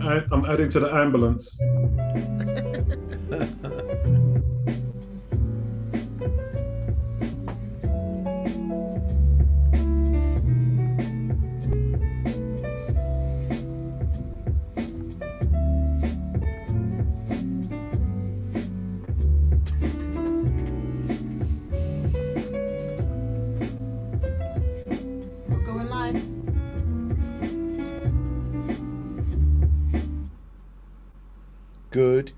I'm adding to the ambulance. We're going live. Good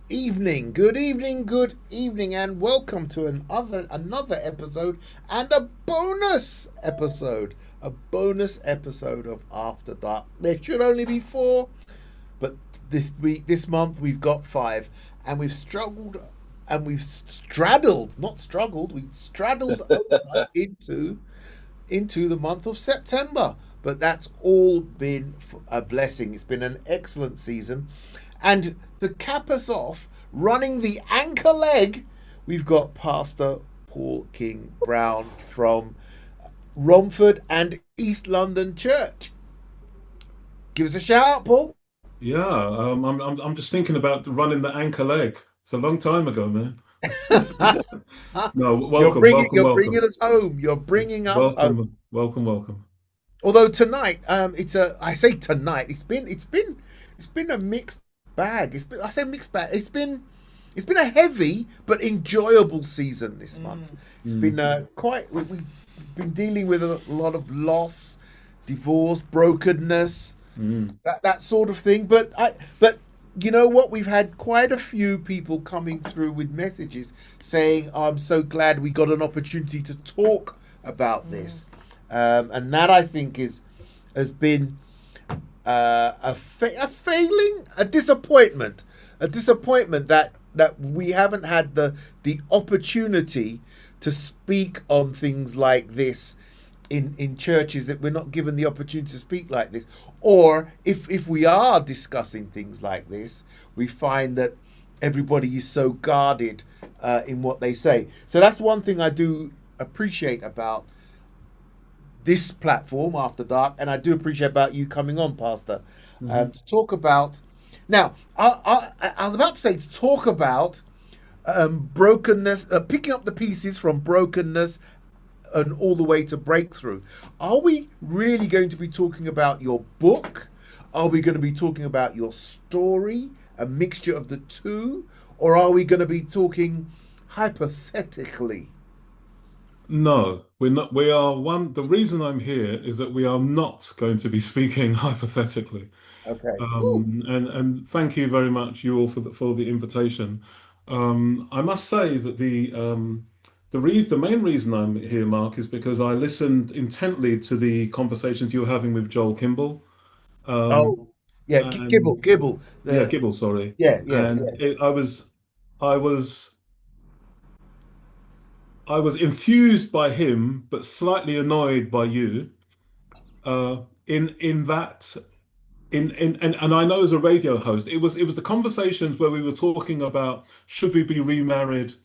evening, and welcome to another episode and a bonus episode of After Dark. There should only be four, but this month we've got five, and we've straddled, not struggled, we've straddled over into the month of September. But that's all been a blessing. It's been an excellent season. And to cap us off, running the anchor leg, we've got Pastor Paul King Brown from Romford and East London Church. Give us a shout out, Paul. Yeah, I'm just thinking about running the anchor leg. It's a long time ago, man. No, welcome, welcome, You're bringing welcome, us home. You're bringing us home. welcome. Although tonight, I say tonight, it's been a mixed bag. I say mixed bag. It's been a heavy but enjoyable season this month. It's been we've been dealing with a lot of loss, divorce, brokenness, that sort of thing. But you know what? We've had quite a few people coming through with messages saying, "I'm so glad we got an opportunity to talk about this," and that I think has been a failing, a disappointment that we haven't had the opportunity to speak on things like this in churches, that we're not given the opportunity to speak like this, or if we are discussing things like this, we find that everybody is so guarded in what they say. So that's one thing I do appreciate about this platform, After Dark, and I do appreciate about you coming on, Pastor, to talk about. Now, I was about to say, to talk about brokenness, picking up the pieces from brokenness and all the way to breakthrough. Are we really going to be talking about your book? Are we going to be talking about your story, a mixture of the two? Or are we going to be talking hypothetically? No, we're not. We are one. The reason I'm here is that we are not going to be speaking hypothetically. Okay. Ooh. And thank you very much, you all, for the invitation. I must say that the main reason I'm here, Mark, is because I listened intently to the conversations you were having with Joel Kimball. Um, Oh, yeah, and Gibble. yeah, Gibble, sorry. Yeah, yes, And yes. I was I was enthused by him, but slightly annoyed by you. In that in and I know as a radio host, it was the conversations where we were talking about should we be remarried,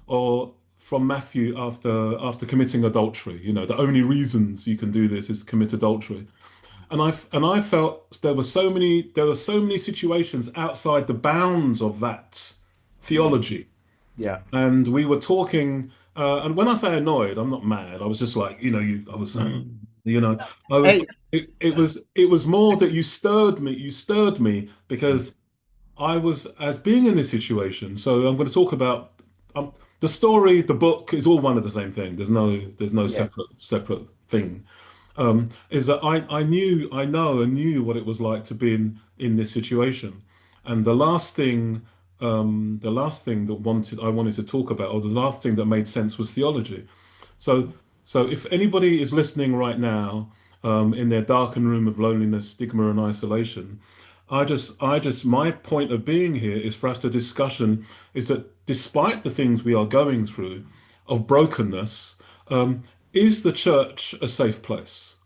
or from Matthew after committing adultery. You know, the only reasons you can do this is commit adultery. And I felt there were so many situations outside the bounds of that theology. Yeah. And we were talking, and when I say annoyed, I'm not mad. I was just like, I was, you know, I was. Hey, It was more that you stirred me because I was as being in this situation. So I'm going to talk about the story. The book is all one of the same thing. There's no yeah. separate thing. Is that I knew what it was like to be in this situation, and the last thing that I wanted to talk about, or the last thing that made sense, was theology. So so if anybody is listening right now, in their darkened room of loneliness, stigma, and isolation, my point of being here is for us to discussion is that despite the things we are going through of brokenness, is the church a safe place?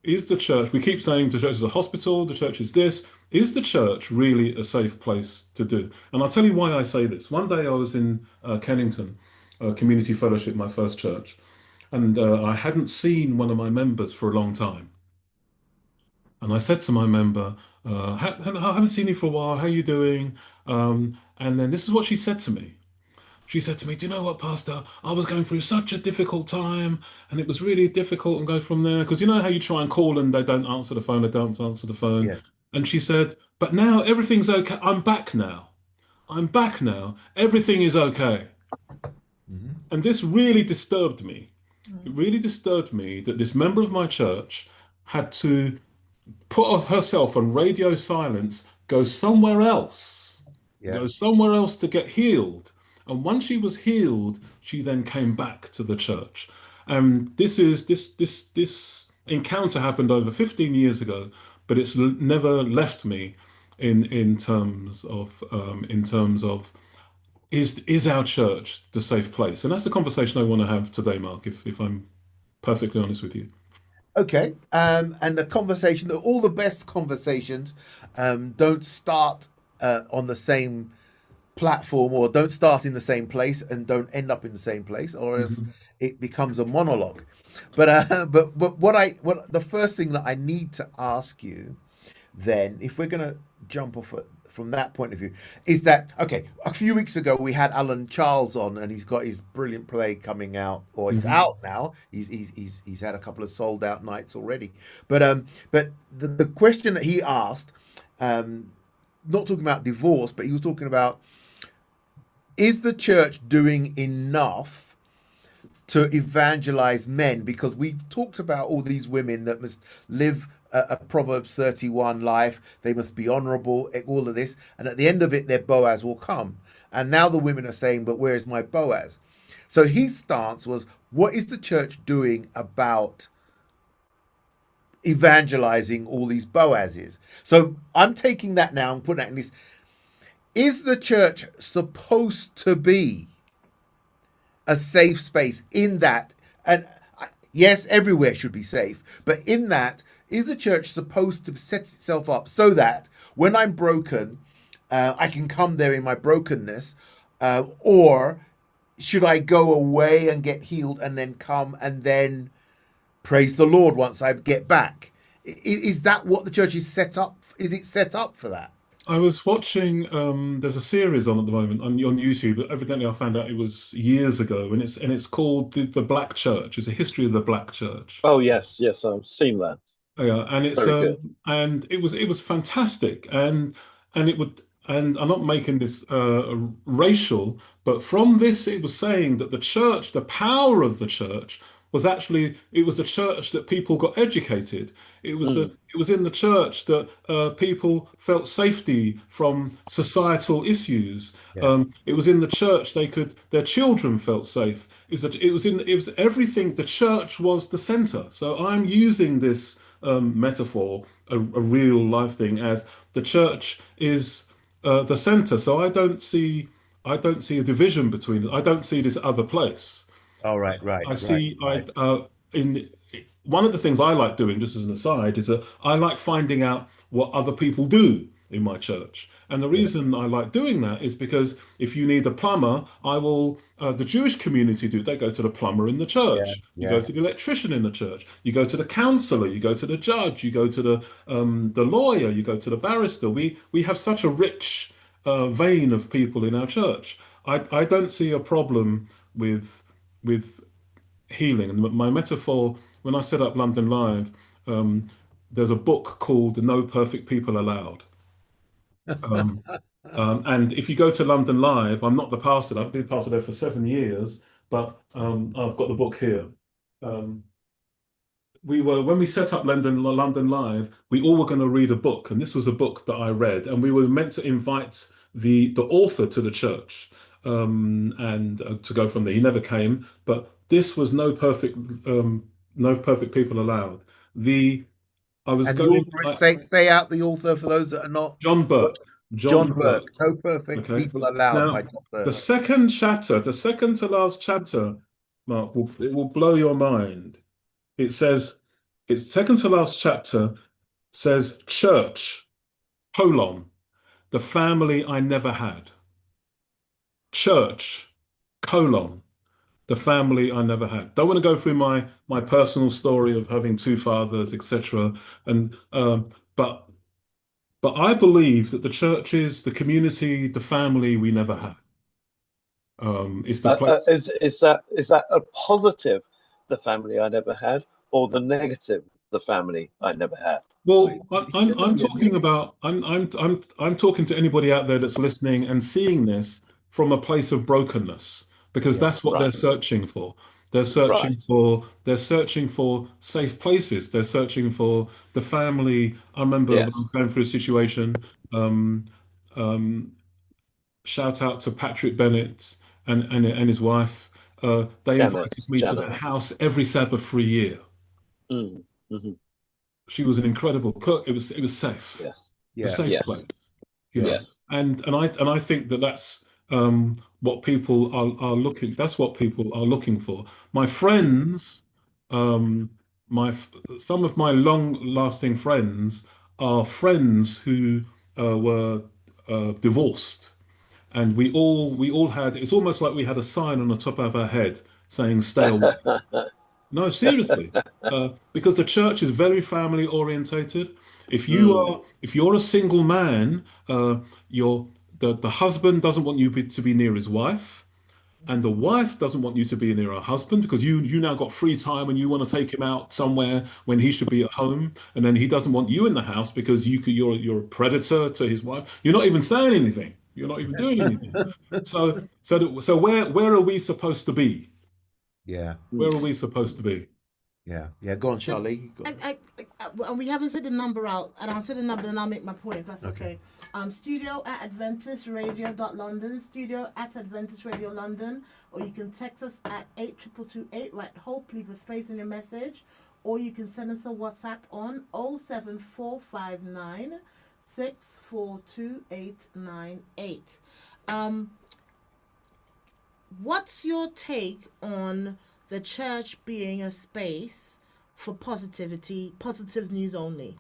Is the church, we keep saying the church is a hospital, the church is this, is the church really a safe place to do? And I'll tell you why I say this. One day I was in Kennington, Community Fellowship, my first church, and I hadn't seen one of my members for a long time. And I said to my member, I haven't seen you for a while. How you doing?" And then this is what she said to me. She said to me, "Do you know what, Pastor? I was going through such a difficult time, and it was really difficult and go from there. Because you know how you try and call and they don't answer the phone, they don't answer the phone." Yeah. And she said, "But now everything's okay. I'm back now. I'm back now. Everything is okay." Mhm. And this really disturbed me. It Mm. really disturbed me that this member of my church had to put herself on radio silence, Yeah. go somewhere else to get healed. And once she was healed, she then came back to the church. And this encounter happened over 15 years ago, but it's never left me in terms of is our church the safe place? And that's the conversation I want to have today, Mark, if I'm perfectly honest with you. Okay. And the conversation, all the best conversations, don't start on the same platform or don't start in the same place and don't end up in the same place, or else Mhm. it becomes a monologue. But what the first thing that I need to ask you then, if we're going to jump off from that point of view, is that okay? A few weeks ago, we had Alan Charles on, and he's got his brilliant play coming out, or it's Mhm. out now. He's had a couple of sold out nights already. But the question that he asked, um, not talking about divorce, but he was talking about, is the church doing enough to evangelize men? Because we've talked about all these women that must live a Proverbs 31 life, they must be honorable, all of this, and at the end of it their Boaz will come. And now the women are saying, but where is my Boaz? So his stance was, what is the church doing about evangelizing all these Boazes? So I'm taking that now and putting that in this. Is the church supposed to be a safe space in that? And yes, everywhere should be safe, but in that, is the church supposed to set itself up so that when I'm broken, I can come there in my brokenness, or should I go away and get healed and then come and then praise the Lord once I get back? Is that what the church is set up? Is it set up for that? I was watching. There's a series on at the moment on YouTube. But evidently, I found out it was years ago, and it's called the Black Church. It's a history of the Black Church. Oh yes, yes, I've seen that. Yeah, and Very good. it was fantastic, and it would and I'm not making this racial, but from this it was saying that the church, the power of the church was actually it was the church that people got educated. Mm, It was in the church that people felt safety from societal issues. Yeah. It was in the church their children felt safe. It was everything. The church was the center. So I'm using this metaphor, a real life thing, as the church is the center. So I don't see a division between it. I don't see this other place. All right, right, I right, see right. in one of the things I like doing, just as an aside, is that I like finding out what other people do in my church. And the Yeah, reason I like doing that is because if you need a plumber, I will, the Jewish community do, they go to the plumber in the yeah, church. You go yeah. to the electrician in the church. You go to the counselor. You go to the judge. You go to the lawyer. You go to the barrister. We have such a rich vein of people in our church. I don't see a problem with healing. And my metaphor, when I set up London Live, um, there's a book called No Perfect People Allowed. Um, and if you go to London Live, I'm not the pastor. I've been pastor there for 7 years, but I've got the book here. Um, we were when we set up London Live, we all were going to read a book, and this was a book that I read, and we were meant to invite the author to the church, and to go from there. He never came, but this was no perfect people allowed. The I was And the going author is, say out the author for those that are not. John Burke, John John Burke. Burke. No perfect Okay. people allowed by Now, John the Burke. second chapter, the second to last chapter, Mark, it will blow your mind. It says, its second to last chapter says, church, colon, the family I never had. Church, colon, the family I never had. Don't want to go through my personal story of having two fathers, etc. And but But I believe that the churches, the community, the family we never had. Is the place. Is that a positive, the family I never had, or the negative, the family I never had? Well, It's gonna I'm be a talking mix. about I'm talking to anybody out there that's listening and seeing this from a place of brokenness, because Yeah. that's what they're Right, searching for. They're right. searching for safe places. They're searching for the family. I remember when I was Yes. going through a situation, um, um, shout out to Patrick Bennett and his wife. They invited me to Janet. their house every Sabbath for a year. Mm, hmm. She was an incredible cook. It was safe. Yes, The Yeah. safe yes, place, you know. yes. And I think that that's what people are looking. That's what people are looking for. My friends, um, my some of my long-lasting friends are friends who were divorced, and we all had. It's almost like we had a sign on the top of our head saying "Stay away." No, seriously, because the church is very family orientated. Mm, If you're a single man, you're the husband doesn't want you to be near his wife, and the wife doesn't want you to be near her husband because you now got free time and you want to take him out somewhere when he should be at home, and then he doesn't want you in the house because you're a predator to his wife. You're not even saying anything. You're not even doing anything. So where are we supposed to be? Yeah. Where mm. are we supposed to be? Yeah. Yeah. Go on, The, Charlie. Go on. and we haven't said the number out, and I'll say the number, and I'll make my point. That's Okay. okay. Studio at AdventistRadio.London, studio at Adventist Radio London, or you can text us at 82228. Right, hope, leave a space in your message, or you can send us a WhatsApp on 07459 642 What's your take on the church being a space for positivity, positive news only?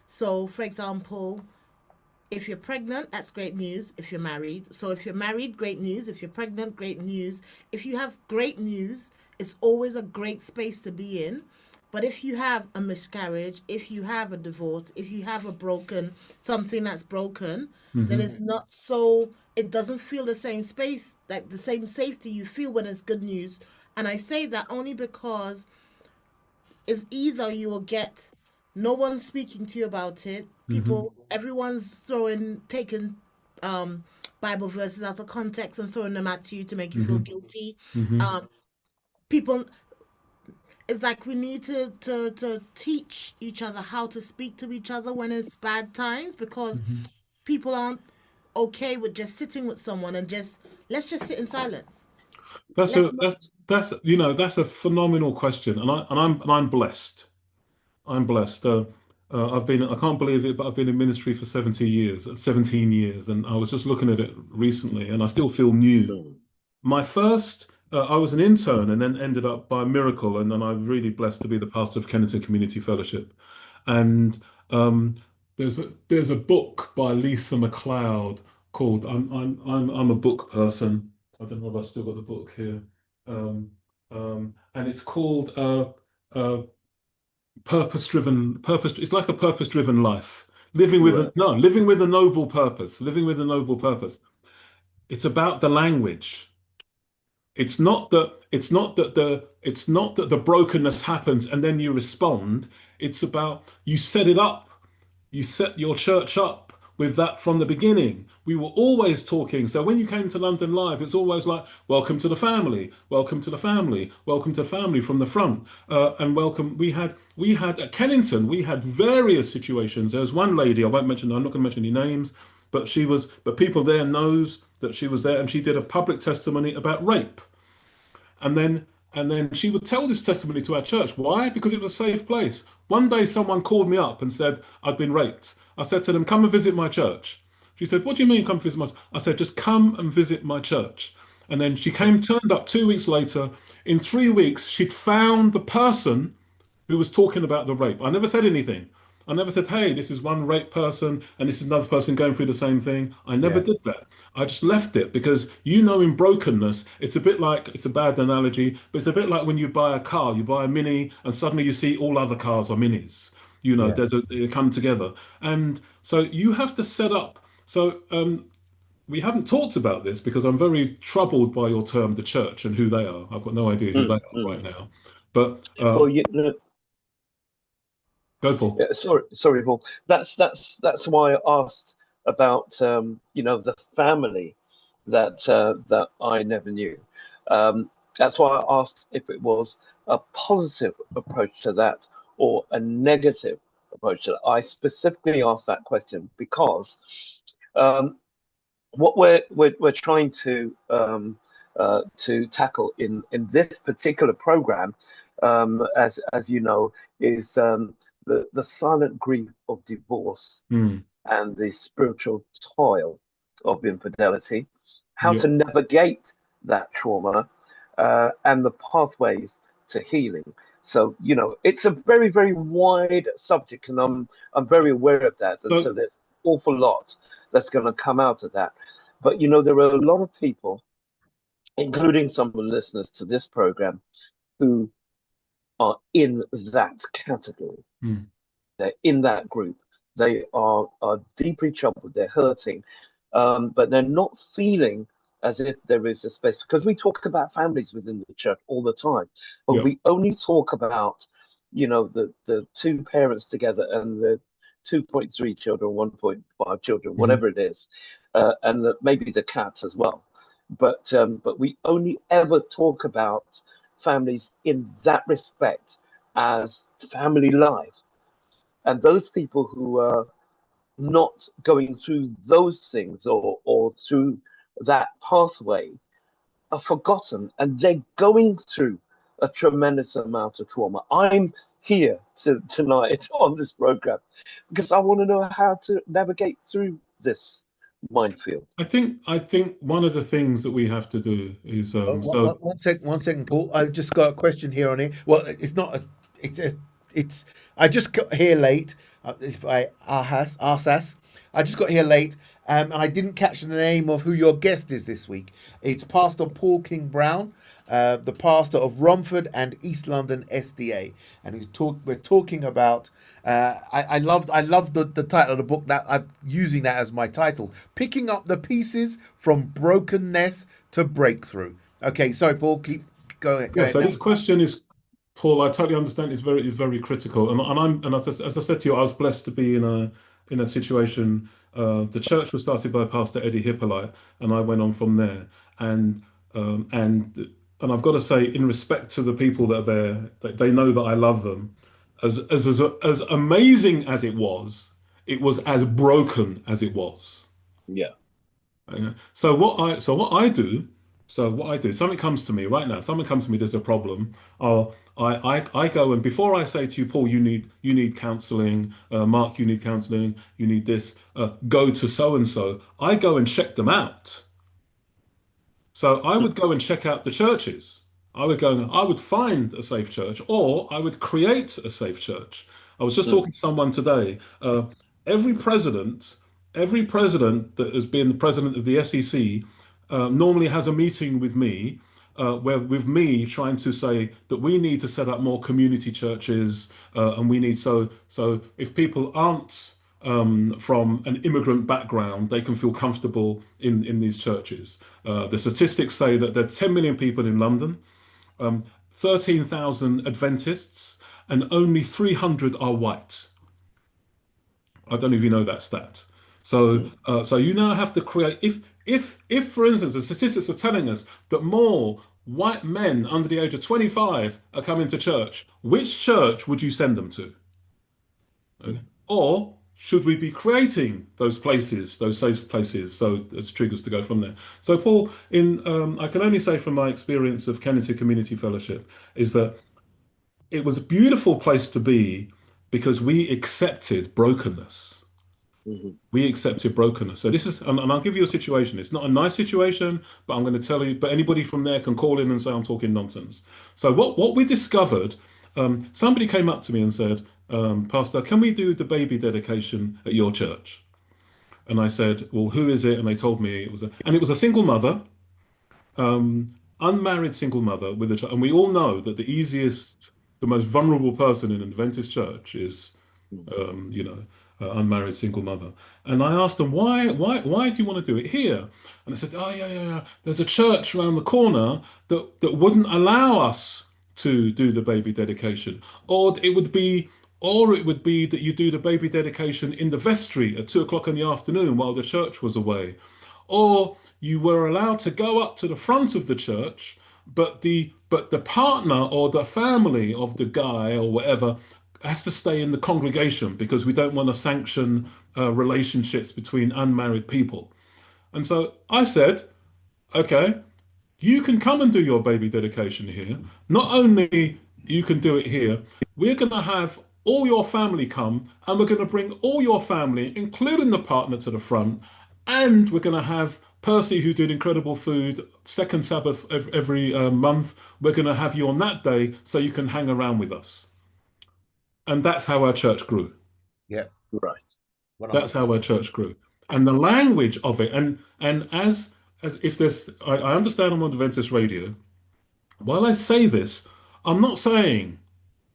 So, for example, if you're pregnant, that's great news if you're married. So, if you're married, great news. If you're pregnant, great news. If you have great news, it's always a great space to be in. But if you have a miscarriage, if you have a divorce, if you have a broken, something that's broken, then Hmm. it's not so, it doesn't feel the same space, like the same safety you feel when it's good news. And I say that only because it's either you will get no one speaking to you about it, Hmm. everyone's taking um, Bible verses out of context and throwing them at you to make you feel Hmm. guilty. Hmm. Um, people, it's like we need to teach each other how to speak to each other when it's bad times, because Hmm. people aren't okay with just sitting with someone and just let's just sit in silence. That's Let's a not. that's a phenomenal question, and I'm blessed. I'm blessed. I can't believe it, but I've been in ministry for 70 years, 17 years, and I was just looking at it recently, and I still feel new. Mm. I was an intern and then ended up by miracle, and then I'm really blessed to be the pastor of Kennington Community Fellowship. And um, there's a book by Lisa McLeod called I'm a book person. I don't know if I've still got the book here. Um, and it's called uh, purpose. It's like a purpose-driven life. Right. Living with a noble purpose. Living with a noble purpose. It's about the language. It's not that the brokenness happens and then you respond. It's about you set it up. You set your church up with that from the beginning. We were always talking. So when you came to London Live, it's always like, welcome to the family, welcome to the family, welcome to the family from the front. And welcome. We had at Kennington, we had various situations. There was one lady, I'm not going to mention any names, but people there knows that she was there and she did a public testimony about rape. And then she would tell this testimony to our church. Why? Because it was a safe place. One day someone called me up and said I'd been raped. I said to them, come and visit my church. She said, what do you mean come visit my church? I said, just come and visit my church. And then turned up 2 weeks later. In 3 weeks, she'd found the person who was talking about the rape. I never said anything. I never said, hey, this is one rape person and this is another person going through the same thing. I never Yeah. did that. I just left it because in brokenness, it's a bit like, it's a bad analogy, but it's a bit like when you buy a car, you buy a Mini and suddenly you see all other cars are Minis. You know, Yeah. they come together, and so you have to set up. So we haven't talked about this because I'm very troubled by your term, the church, and who they are. I've got no idea who they Mm, are mm. right now. But Well, you know, go, Paul. yeah, sorry, Paul. That's why I asked about the family that I never knew. That's why I asked if it was a positive approach to that or a negative approach to that. I specifically asked that question because um, what we're trying to tackle in this particular program, as you know, is the silent grief of divorce Hmm. and the spiritual toil of infidelity, how Yeah. to navigate that trauma, and the pathways to healing. So, it's a very, very wide subject, and I'm very aware of that. And so So there's an awful lot that's going to come out of that. But there are a lot of people, including some of the listeners to this program, who are in that category. hmm. They're in that group. They are deeply troubled. They're hurting, but they're not feeling as if there is a space. Because we talk about families within the church all the time, but Yeah. we only talk about, the two parents together and the 2.3 children, 1.5 children, Hmm. whatever it is, and maybe the cats as well. But we only ever talk about families in that respect as family life, and those people who are not going through those things or through that pathway are forgotten, and they're going through a tremendous amount of trauma. I'm here tonight on this program because I want to know how to navigate through this minefield. I think one of the things that we have to do is so One second, Paul. I've just got a question here on it. Well, it's not a, it's a, it's. I just got here late. If I Arsas, I just got here late, and I didn't catch the name of who your guest is this week. It's Pastor Paul King Brown, the pastor of Romford and East London SDA, and we're talking about. I loved the title of the book that I'm using that as my title, picking up the pieces from brokenness to breakthrough. Okay, sorry, Paul. Go yeah. ahead So now. this question is, Paul. I totally understand. It's very critical, and as I said to you, I was blessed to be in a situation. The church was started by Pastor Eddie Hippolyte, and I went on from there. And um, and and I've got to say, in respect to the people that are there, they know that I love them. As amazing as it was as broken as it was. Yeah. So what I do, something comes to me right now. Something comes to me. There's a problem. I go, and before I say to you, Paul, you need counselling. Mark, you need counselling. You need this. Go to so and so. I go and check them out. So I would go and check out the churches. I would find a safe church, or I would create a safe church. I was just Mm, talking to someone today. Every president, every president that has been the president of the SEC, normally has a meeting with me, where with me trying to say that we need to set up more community churches, and we need so if people aren't from an immigrant background, they can feel comfortable in these churches. The statistics say that there's 10 million people in London, 13,000 Adventists, and only 300 are white. I don't know if you know that stat. So, mm, so you now have to create. If, for instance, the statistics are telling us that more white men under the age of 25 are coming to church, which church would you send them to? Okay. Or should we be creating those places, those safe places, so as triggers to go from there? So, Paul, in I can only say from my experience of Kennington Community Fellowship is that it was a beautiful place to be because we accepted brokenness. mhm. We accepted brokenness. So this is, and I'll give you a situation. It's not a nice situation, but I'm going to tell you. But anybody from there can call in and say I'm talking nonsense. So what we discovered, somebody came up to me and said, Pastor, can we do the baby dedication at your church? And I said, well, who is it? And they told me and it was a single mother, unmarried single mother with a child. And we all know that the most vulnerable person in an Adventist church is Mm. you know, unmarried single mother. And I asked them, why do you want to do it here? And they said, oh yeah, yeah, yeah. There's a church around the corner that wouldn't allow us to do the baby dedication, or it would be that you do the baby dedication in the vestry at 2 o'clock in the afternoon while the church was away, or you were allowed to go up to the front of the church, but the partner or the family of the guy or whatever has to stay in the congregation because we don't want to sanction relationships between unmarried people. And so I said, okay, you can come and do your baby dedication here. Not only you can do it here, we're going to have all your family come and we're going to bring all your family, including the partner, to the front. And we're going to have Percy, who did incredible food, second Sabbath every month. We're going to have you on that day so you can hang around with us. And that's how our church grew. Yeah. Right. That's how our church grew. And the language of it, and as if there's, I understand I'm on Adventist radio. While I say this, I'm not saying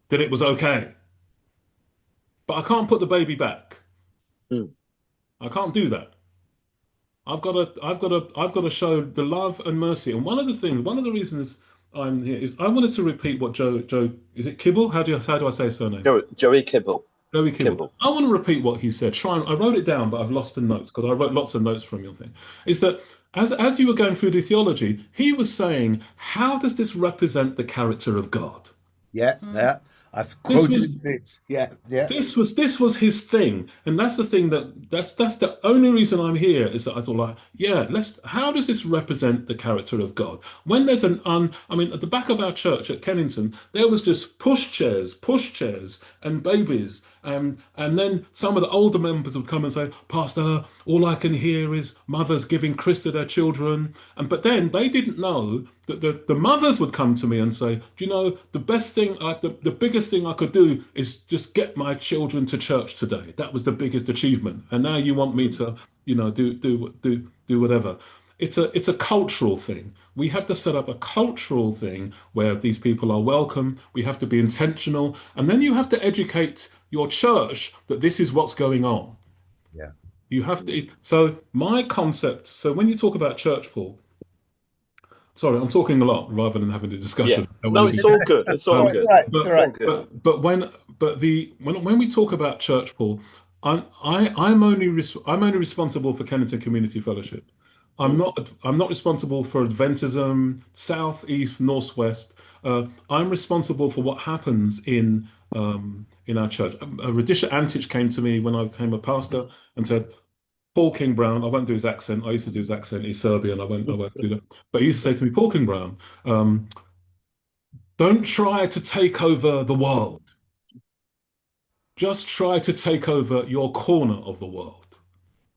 that it was okay, but I can't put the baby back. Mm. I can't do that. I've got to show the love and mercy. And one of the reasons I'm here is I wanted to repeat what Joe, is it Kibble? How do I say his surname? Joey Kibble. Joey Kibble. Kibble. I want to repeat what he said. I wrote it down, but I've lost the notes because I wrote lots of notes from your thing. Is that as you were going through the theology, he was saying, how does this represent the character of God? Yeah, yeah. I've This quoted was it. Yeah, yeah. this was his thing, and that's the thing that's the only reason I'm here is that I thought like, yeah, how does this represent the character of God? When there's I mean, at the back of our church at Kennington, there was just push chairs, and babies, and then some of the older members would come and say, Pastor, all I can hear is mothers giving Chris to their children, but then they didn't know that the mothers would come to me and say, do you know, the biggest thing I could do is just get my children to church today. That was the biggest achievement. And now you want me to, do whatever. It's a cultural thing. We have to set up a cultural thing where these people are welcome. We have to be intentional. And then you have to educate your church that this is what's going on. Yeah. You have to. So my concept, so when you talk about church, Paul, sorry, I'm talking a lot rather than having a discussion. Yeah. No, it's all good. It's all good. It's all right. But, It's all right. but when we talk about church, Paul, I'm only responsible for Kennington Community Fellowship. I'm not responsible for Adventism, South, East, North, West. I'm responsible for what happens in our church. Radisha Antich came to me when I became a pastor and said, Paul King Brown, I won't do his accent. I used to do his accent. He's Serbian. I won't do that. But he used to say to me, Paul King Brown, don't try to take over the world. Just try to take over your corner of the world.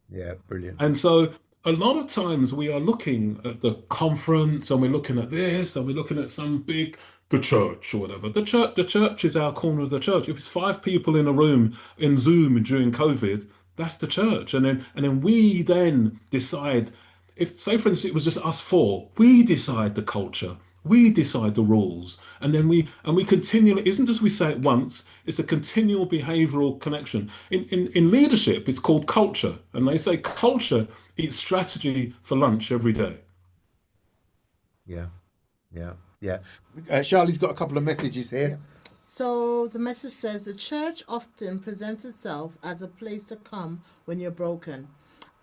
Yeah, brilliant. And so a lot of times we are looking at the conference and we're looking at this and we're looking at the church or whatever. The church is our corner of the church. If it's 5 people in a room in Zoom during COVID, that's the church. And then we then decide, if say for instance it was just us 4, we decide the culture. We decide the rules, and then we continually, isn't just we say it once, it's a continual behavioral connection. In leadership, it's called culture, and they say culture eats strategy for lunch every day. Yeah, yeah, yeah. Charlie's got a couple of messages here. So the message says the church often presents itself as a place to come when you're broken.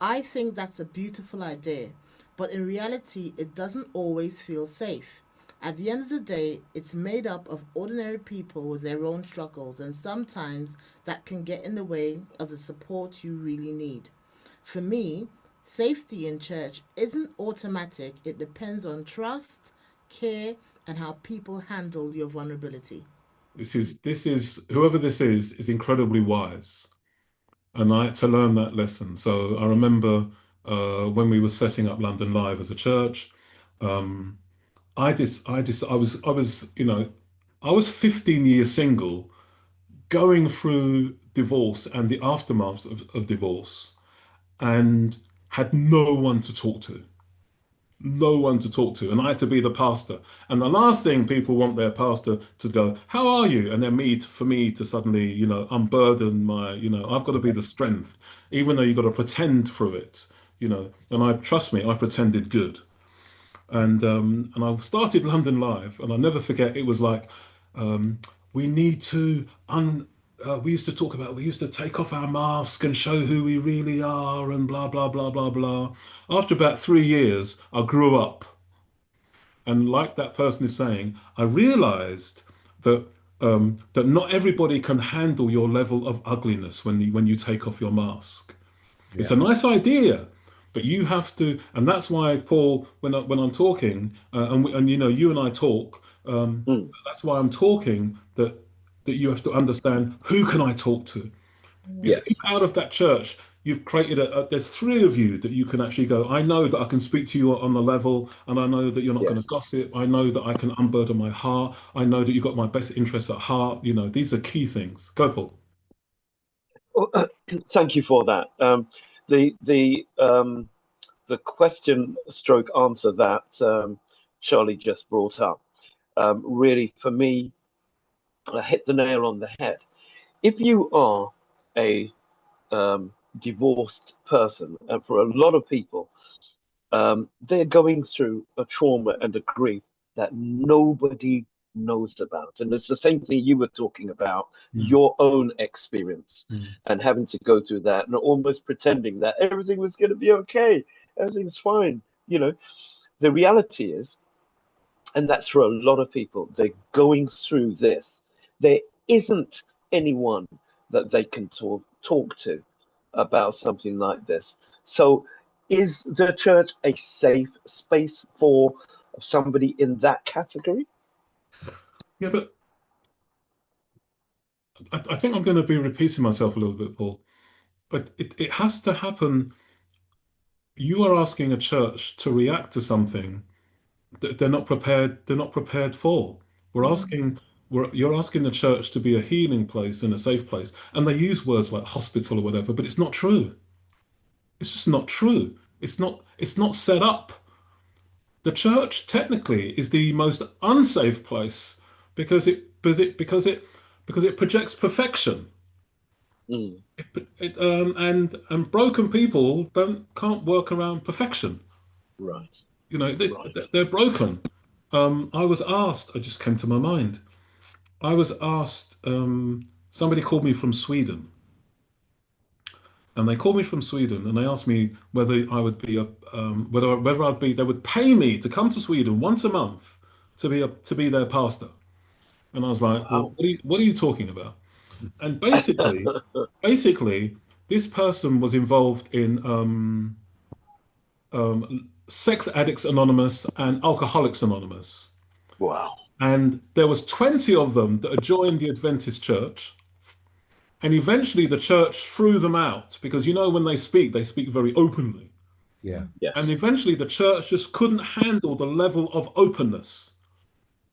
I think that's a beautiful idea, but in reality, it doesn't always feel safe. At the end of the day, it's made up of ordinary people with their own struggles, and sometimes that can get in the way of the support you really need. For me, safety in church isn't automatic. It depends on trust, care, and how people handle your vulnerability. This is whoever this is incredibly wise, and I had to learn that lesson. So I remember when we were setting up London Live as a church. I was 15 years single, going through divorce and the aftermath of divorce, and had no one to talk to. no one to talk to, and I had to be the pastor. And the last thing people want their pastor to go, "How are you?" And then for me to suddenly, unburden I've got to be the strength, even though you've got to pretend through it, And trust me, I pretended good. And I started London Live, and I'll never forget. It was like, um, we need to un. We used to talk about. We used to take off our mask and show who we really are, and blah blah blah blah blah. After about 3 years, I grew up, and like that person is saying, I realised that that not everybody can handle your level of ugliness when you take off your mask. It's Yeah. a nice idea, but you have to, and that's why, Paul, when I'm talking, and you and I talk, Mm, that's why I'm talking that you have to understand who can I talk to. If yes, out of that church you've created there's three of you that you can actually go, I know that I can speak to you on the level, and I know that you're not going to yes. gossip. I know that I can unburden my heart. I know that you've got my best interests at heart. These are key things. Go, Paul. Well, thank you for that. The the um, the question stroke answer that Charlie just brought up really, for me, hit the nail on the head. If you are a divorced person, and for a lot of people, they're going through a trauma and a grief that nobody knows about. And it's the same thing you were talking about, Mm, your own experience mm, and having to go through that and almost pretending that everything was going to be okay, everything's fine. You know, the reality is, and that's for a lot of people, they're going through this. There isn't anyone that they can talk to about something like this. So, is the church a safe space for somebody in that category? yeah, but I think I'm going to be repeating myself a little bit, Paul. But it has to happen. You are asking a church to react to something that they're not prepared. They're not prepared for. We're asking. You're asking the church to be a healing place and a safe place, and they use words like hospital or whatever, but it's not true. It's just not true. It's not. It's not set up. The church technically is the most unsafe place because it projects perfection. Mm, And broken people can't work around perfection. right, right. They're broken. I was asked. It just came to my mind. I was asked. Somebody called me from Sweden, and they called me from Sweden, and they asked me whether I would be a whether I'd be. They would pay me to come to Sweden once a month to be their pastor. And I was like, well, Wow. what are you talking about? And basically, this person was involved in Sex Addicts Anonymous and Alcoholics Anonymous. Wow. And there was 20 of them that had joined the Adventist church. And eventually the church threw them out because when they speak very openly. Yeah. And Yes. eventually the church just couldn't handle the level of openness.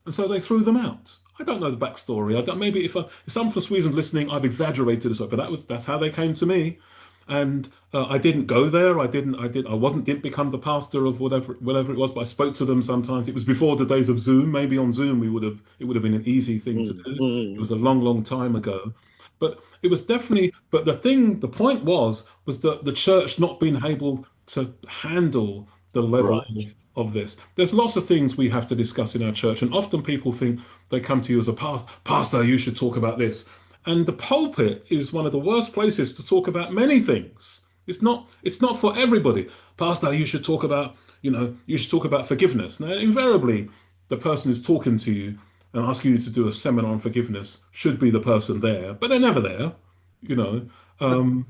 And so they threw them out. I don't know the backstory. I don't, maybe if someone from Sweden listening, I've exaggerated this, but that's how they came to me. And I didn't go there. I didn't become the pastor of whatever it was. But I spoke to them sometimes. It was before the days of Zoom. Maybe on Zoom it would have been an easy thing to Mm, do. It was mm, a long, long time ago. But it was definitely. But the point was that the church not being able to handle the level right. of this. There's lots of things we have to discuss in our church, and often people think they come to you as a pastor, you should talk about this. And the pulpit is one of the worst places to talk about many things. It's not for everybody. Pastor, you should talk about forgiveness. Now, invariably, the person who's talking to you and asking you to do a seminar on forgiveness should be the person there, but they're never there, you know. Um,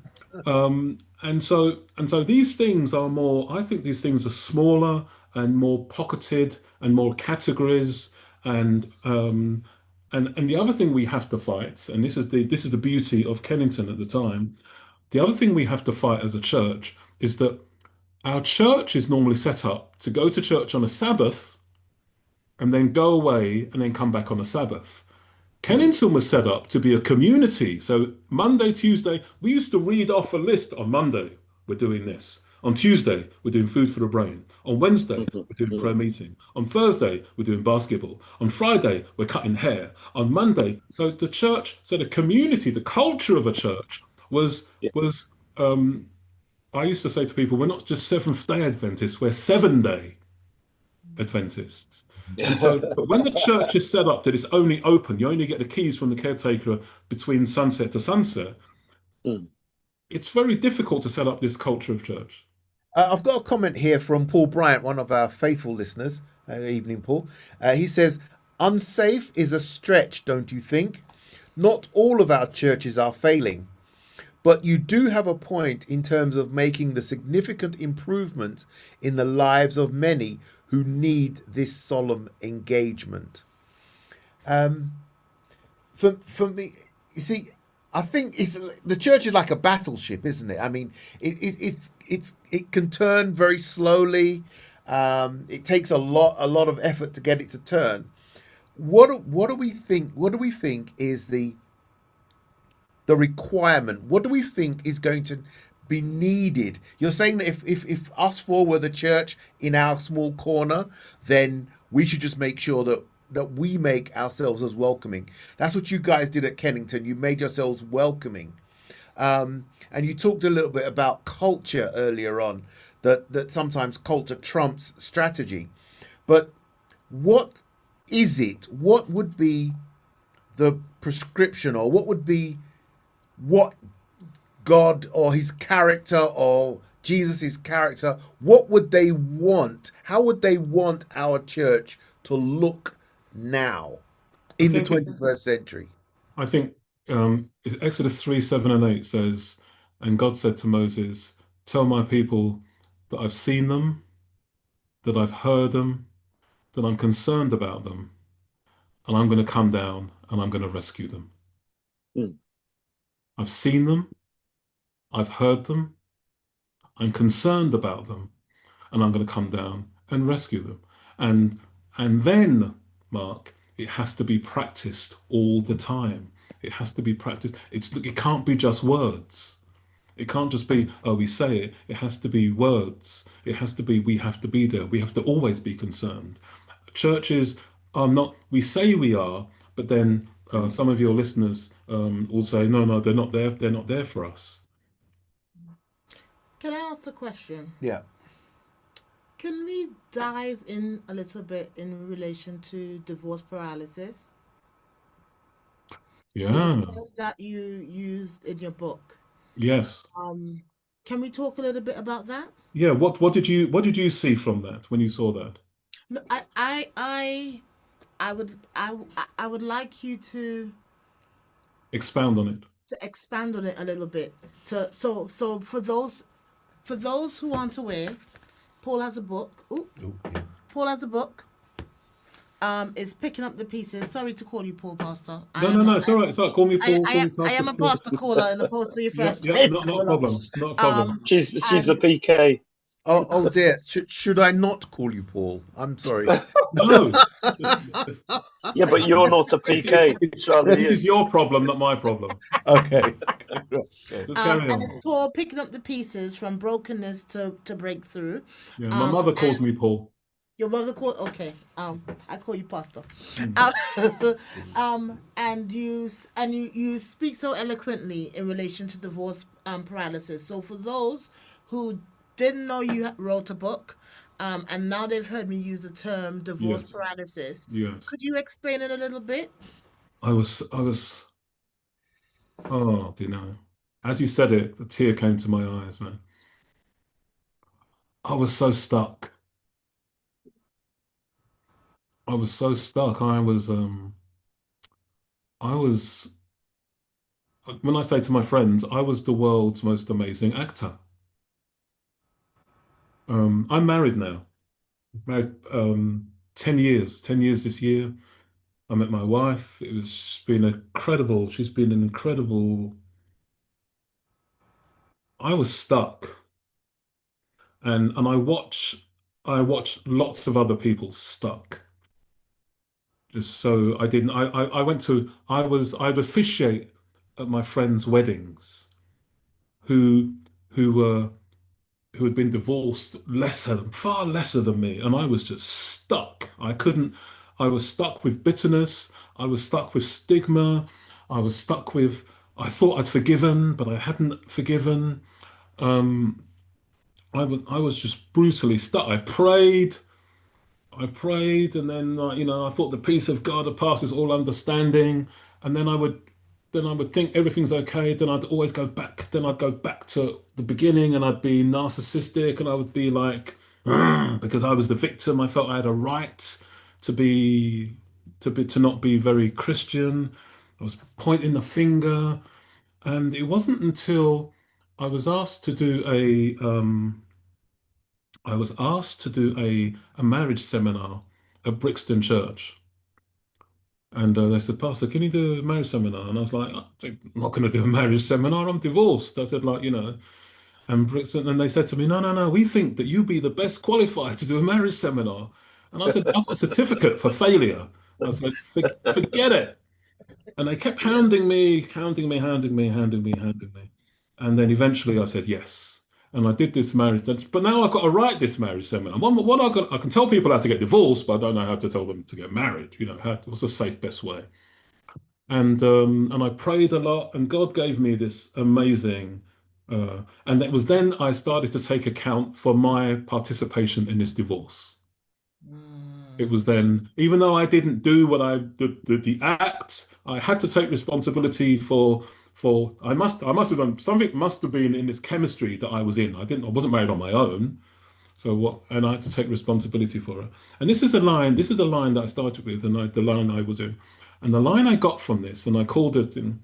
and so these things are more, I think these things are smaller and more pocketed and more categories. And the other thing we have to fight, and this is the beauty of Kennington at the time, the other thing we have to fight as a church is that our church is normally set up to go to church on a Sabbath and then go away and then come back on a Sabbath. Mm, Kennington was set up to be a community. So Monday, Tuesday, we used to read off a list on Monday, we're doing this. On Tuesday, we're doing food for the brain. On Wednesday, Mhm, we're doing prayer mhm. meeting. On Thursday, we're doing basketball. On Friday, we're cutting hair. On Monday, so the church, so the community, the culture of a church Yeah. was I used to say to people, we're not just Seventh Day Adventists, we're 7 day Adventists. And so, but when the church is set up that it's only open, you only get the keys from the caretaker between sunset to sunset, Mm. it's very difficult to set up this culture of church. I've got a comment here from Paul Bryant, one of our faithful listeners. Evening, Paul. He says, unsafe is a stretch, don't you think? Not all of our churches are failing, but you do have a point in terms of making the significant improvements in the lives of many who need this solemn engagement. Um, for me, you see, I think it's the church is like a battleship, isn't it? I mean, it can turn very slowly. It takes a lot of effort to get it to turn. What do we think? What do we think is the requirement? What do we think is going to be needed? You're saying that if us four were the church in our small corner, then we should just make sure that we make ourselves as welcoming. That's what you guys did at Kennington. You made yourselves welcoming. And you talked a little bit about culture earlier on, that sometimes culture trumps strategy. But what is it? What would be the prescription, or what would be what God or his character or Jesus's character, what would they want? How would they want our church to look now I in the think 21st century? I think it's Exodus 3, 7 and 8 says, and God said to Moses, tell my people that I've seen them, that I've heard them, that I'm concerned about them, and I'm going to come down and I'm going to rescue them. Mm. I've seen them, I've heard them, I'm concerned about them, and I'm going to come down and rescue them. And and then, Mark, it has to be practiced all the time. It has to be practiced. It can't be just words. It can't just be, oh, we say it. It has to be words. It has to be, we have to be there. We have to always be concerned. Churches are not, we say we are, but then some of your listeners will say, no, no, they're not there. They're not there for us. Can I ask a question? Yeah. Can we dive in a little bit in relation to divorce paralysis? It's a Yeah. term that you used in your book. Yes. Um, can we talk a little bit about that? Yeah. What did you see from that when you saw that? No, I would like you Expound on it. to expand on it a little bit. So for those who aren't aware, Paul has a book. Ooh, Paul has a book. Is picking up the pieces. Sorry to call you Paul Pastor. No, no, no. It's all right. It's all right. Call me Paul. Call me I Pastor. am a pastor caller as opposed to your Yeah, first yeah. name Not a caller. problem. Not a Um, problem. She's a and PK. Oh dear. Should I not call you Paul? I'm sorry. No. It's, Yeah, but you're not a PK. Charlie this is is. your problem, not my problem. Okay. Just carry and on. it's called picking up the pieces from brokenness to breakthrough. Yeah, my mother calls And me Paul. your mother called okay. I call you pastor. Mm. And you speak so eloquently in relation to divorce paralysis. So for those who didn't know you wrote a book, and now they've heard me use the term divorce Yes, paralysis, yes. could you explain it a little bit? I was. Oh, do you know? As you said it, the tear came to my eyes, man. I was so stuck. I was so stuck. I was. When I say to my friends, I was the world's most amazing actor. I'm married now. Married 10 years, 10 years this year. I met my wife. She's been incredible. She's been an incredible. I was stuck, and I watch lots of other people stuck. Just so I didn't. I went to. I'd officiate at my friends' weddings who who were who had been divorced far lesser than me, and I was just stuck. I couldn't. I was stuck with bitterness. I was stuck with stigma. I was stuck with. I thought I'd forgiven, but I hadn't forgiven. Um, I was just brutally stuck. I prayed, and then I thought the peace of God that passes all understanding, and then I would think everything's okay. Then I'd always go back. Then I'd go back to the beginning, and I'd be narcissistic, and I would be like, "Ugh," because I was the victim. I felt I had a right to to not be very Christian. I was pointing the finger, and it wasn't until I was asked to do a marriage seminar at Brixton Church. And they said, Pastor, can you do a marriage seminar? And I was like, I'm not going to do a marriage seminar. I'm divorced. I said, and Brixton, and they said to me, no, no, no, we think that you'd be the best qualified to do a marriage seminar. And I said, I've got a certificate for failure. I said, forget it. And they kept hounding me, hounding me, hounding me, hounding me, hounding me. And then eventually I said yes. And I did this marriage, but now I've got to write this marriage seminar. I can tell people how to get divorced, but I don't know how to tell them to get married. What's the safe best way? And I prayed a lot, and God gave me this amazing. And it was then I started to take account for my participation in this divorce. It was then, even though I didn't do the act, I had to take responsibility for I must have done something. Must have been in this chemistry that I was in. I wasn't married on my own. So what? And I had to take responsibility for it. And this is the line. This is the line that I started with, and the line I was in, and the line I got from this, and I called it in.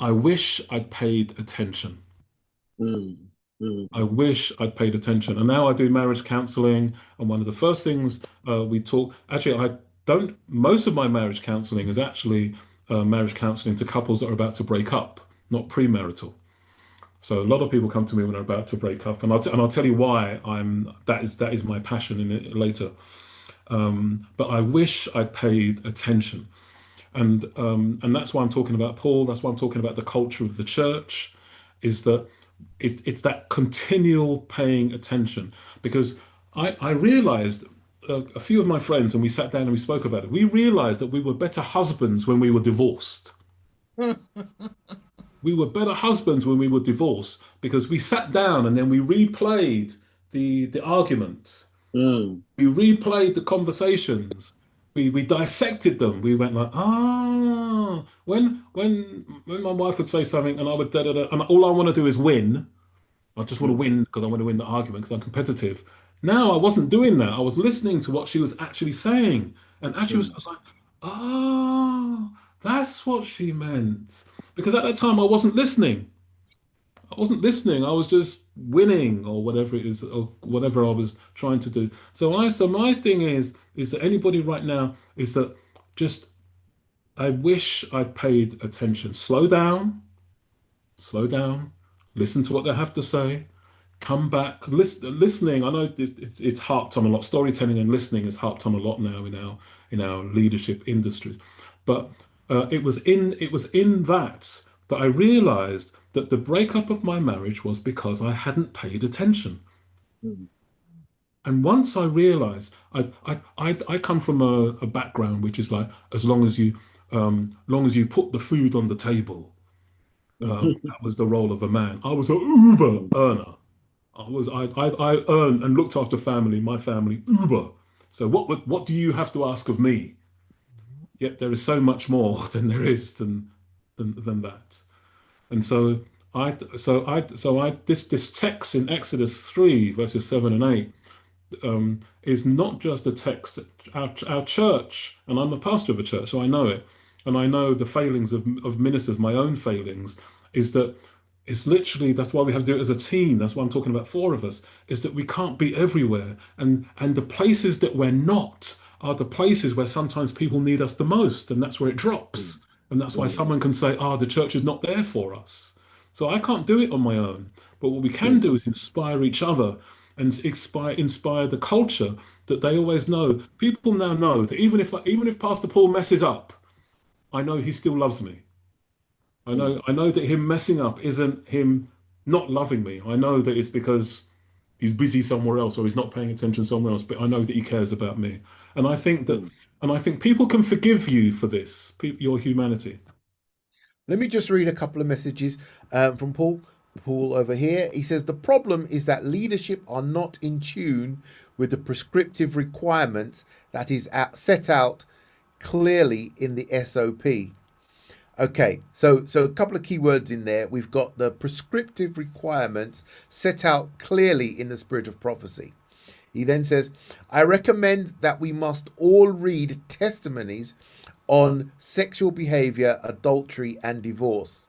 I wish I'd paid attention. Mm, mm, I wish I'd paid attention. And now I do marriage counseling. And one of the first things we talk, actually, I don't, most of my marriage counseling is actually marriage counseling to couples that are about to break up, not premarital. So a lot of people come to me when they're about to break up, and I'll tell you why that is my passion in it later. But I wish I paid attention, and that's why I'm talking about Paul. That's why I'm talking about the culture of the church, is that it's that continual paying attention. Because I realized a few of my friends, and we sat down and we spoke about it. We realized that we were better husbands when we were divorced. We were better husbands when we were divorced because we sat down and then we replayed the argument. mm, We replayed the conversations. We dissected them. We went like, when my wife would say something and I would da da da, and all I want to do is win. I just want to win because I want to win the argument because I'm competitive. Now I wasn't doing that. I was listening to what she was actually saying, and actually I was like, oh, that's what she meant. Because at that time I wasn't listening. I wasn't listening. I was just winning or whatever it is, or whatever I was trying to do. So my thing is that anybody right now is that just I wish I paid attention. Slow down, listen to what they have to say, come back. Listening. I know it's harped on a lot. Storytelling and listening is harped on a lot now in our leadership industries, but it was in that I realized that the breakup of my marriage was because I hadn't paid attention. mm, And once I realized, I come from a background which is like, as long as you put the food on the table, that was the role of a man. I was an uber earner. I earned and looked after my family uber. So what do you have to ask of me? Yet there is so much more than there is than that. And this text in Exodus 3 verses 7 and 8 is not just a text that our church, and I'm a pastor of a church, so I know it, and I know the failings of ministers, my own failings, is that it's literally, that's why we have to do it as a team. That's why I'm talking about four of us, is that we can't be everywhere. And the places that we're not are the places where sometimes people need us the most, and that's where it drops. And that's why mm, someone can say, the church is not there for us. So I can't do it on my own. But what we can mm, do is inspire each other and inspire the culture that they always know. People now know that even if Pastor Paul messes up, I know he still loves me. I mm, know I know that him messing up isn't him not loving me. I know that it's because he's busy somewhere else or he's not paying attention somewhere else, but I know that he cares about me. And I think that, Mm. and I think people can forgive you for this, your humanity. Let me just read a couple of messages from Paul. Paul over here. He says the problem is that leadership are not in tune with the prescriptive requirements that is set out clearly in the SOP. Okay, so a couple of key words in there. We've got the prescriptive requirements set out clearly in the spirit of prophecy. He then says, I recommend that we must all read testimonies on sexual behavior, adultery, and divorce.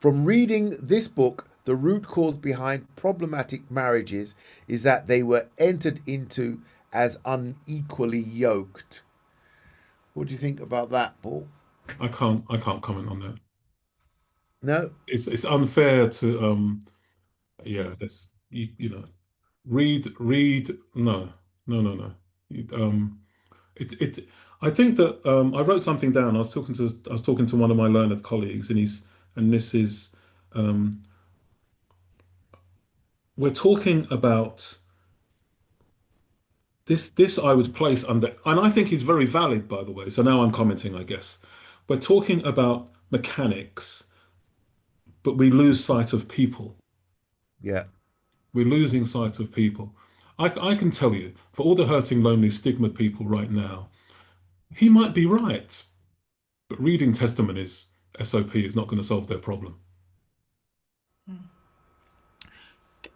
From reading this book, the root cause behind problematic marriages is that they were entered into as unequally yoked. What do you think about that, Paul? I can't comment on that. No? It's unfair to yeah, that's you know, read no. It it I think that I wrote something down. I was talking to one of my learned colleagues, and this is um, we're talking about this I would place under, and I think is very valid, by the way. So now I'm commenting, I guess. We're talking about mechanics, but we lose sight of people. Yeah. We're losing sight of people. I can tell you, for all the hurting, lonely, stigma people right now, he might be right, but reading testimonies, SOP, is not going to solve their problem.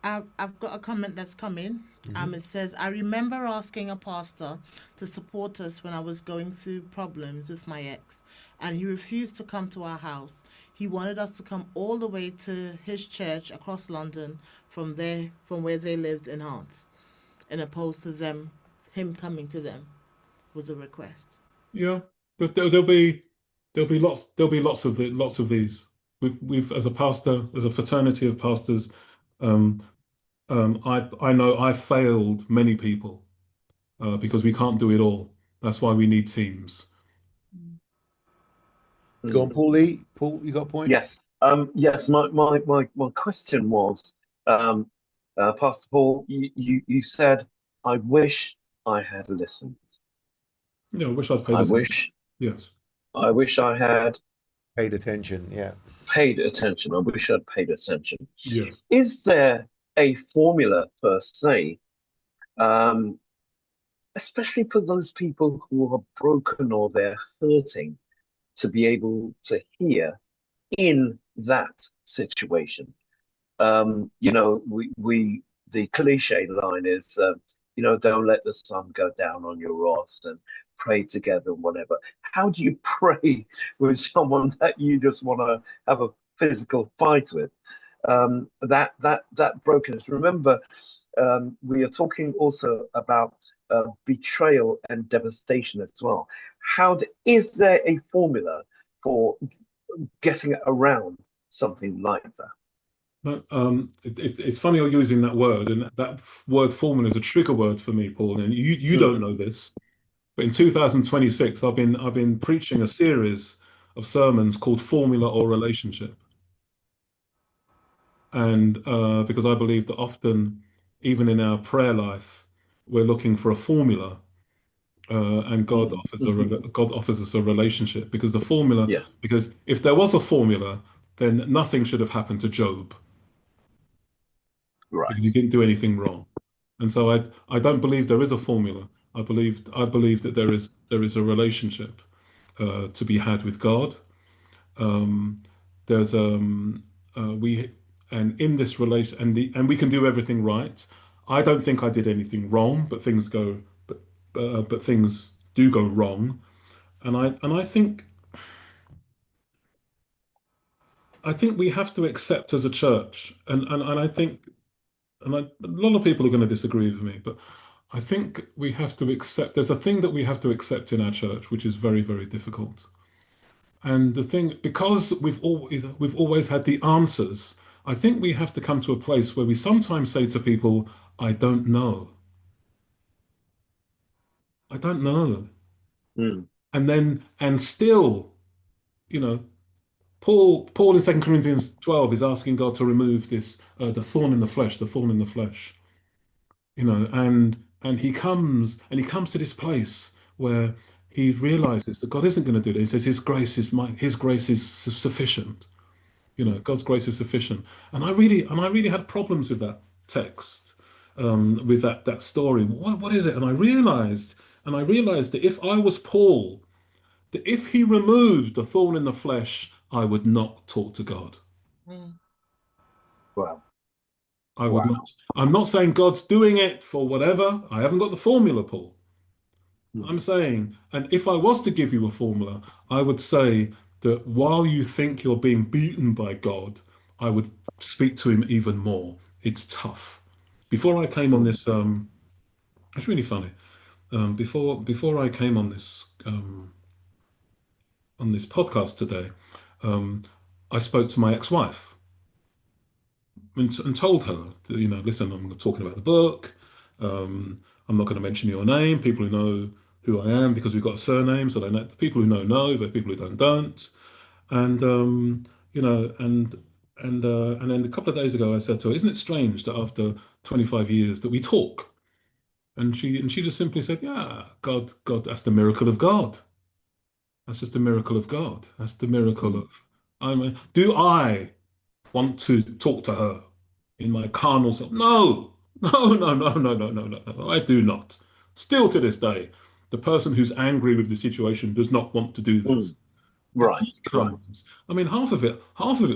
I've got a comment that's come in. Mm-hmm. It says, I remember asking a pastor to support us when I was going through problems with my ex, and he refused to come to our house. He wanted us to come all the way to his church across London from where they lived in Hearts, and opposed to him coming to them was a request. Yeah, but there'll be lots of these. We've as a pastor, as a fraternity of pastors, um, I know I failed many people because we can't do it all. That's why we need teams. Go on, Mm. Paul Lee. Paul, you got a point? Yes. Yes. My question was, Pastor Paul, you said, I wish I had listened. Yeah, I wish I'd paid I attention. wish Yes, I wish I had Paid attention. Yeah. paid attention. I wish I'd paid attention. yes. Is there a formula per se, um, especially for those people who are broken or they're hurting, to be able to hear in that situation? We the cliche line is, don't let the sun go down on your wrath and pray together and whatever. How do you pray with someone that you just want to have a physical fight with? That brokenness. Remember, we are talking also about betrayal and devastation as well. Is there a formula for getting around something like that? No, it's funny you're using that word, and that word formula is a trigger word for me, Paul. And you don't Mm. know this, but in 2026, I've been preaching a series of sermons called Formula or Relationship. And because I believe that often, even in our prayer life, we're looking for a formula, and Mm. God offers us a relationship. Because the formula, Yeah, because if there was a formula, then nothing should have happened to Job because he right. didn't do anything wrong. And so I don't believe there is a formula. I believe that there is a relationship to be had with God. Um, there's we and in this relation and we can do everything right. I don't think I did anything wrong, but things do go wrong, and I think we have to accept as a church, and I think a lot of people are going to disagree with me, but I think we have to accept there's a thing that we have to accept in our church, which is very, very difficult. And the thing, because we've always had the answers, I think we have to come to a place where we sometimes say to people, I don't know. I don't know. Mm. And still, you know, Paul in 2 Corinthians 12 is asking God to remove this the thorn in the flesh, the thorn in the flesh. and he comes to this place where he realizes that God isn't going to do it. He says his grace is sufficient. God's grace is sufficient. And I really had problems with that text, with that story. What is it? And I realized that if I was Paul, that if he removed the thorn in the flesh, I would not talk to God. Mm. Wow. I would Wow. not. I'm not saying God's doing it for whatever. I haven't got the formula, Paul. I'm Mm. saying, and if I was to give you a formula, I would say that while you think you're being beaten by God, I would speak to him even more. It's tough. Before I came on Mm. this, it's really funny. Before I came on this podcast today, um, I spoke to my ex-wife and told her that, listen, I'm talking about the book. Um, I'm not going to mention your name. People who know who I am, because we've got a surname, so they know. The people who know, but people who don't. And and then a couple of days ago, I said to her, "Isn't it strange that after 25 years that we talk?" And she just simply said, "Yeah, God, that's the miracle of God. That's just the miracle of God. That's the miracle Mm. of." I mean, do I want to talk to her in my carnal self? No, no, no, no, no, no, no, no, no. I do not. Still to this day, the person who's angry with the situation does not want to do Mm. this. But Right. God Right. comes. I mean, half of it,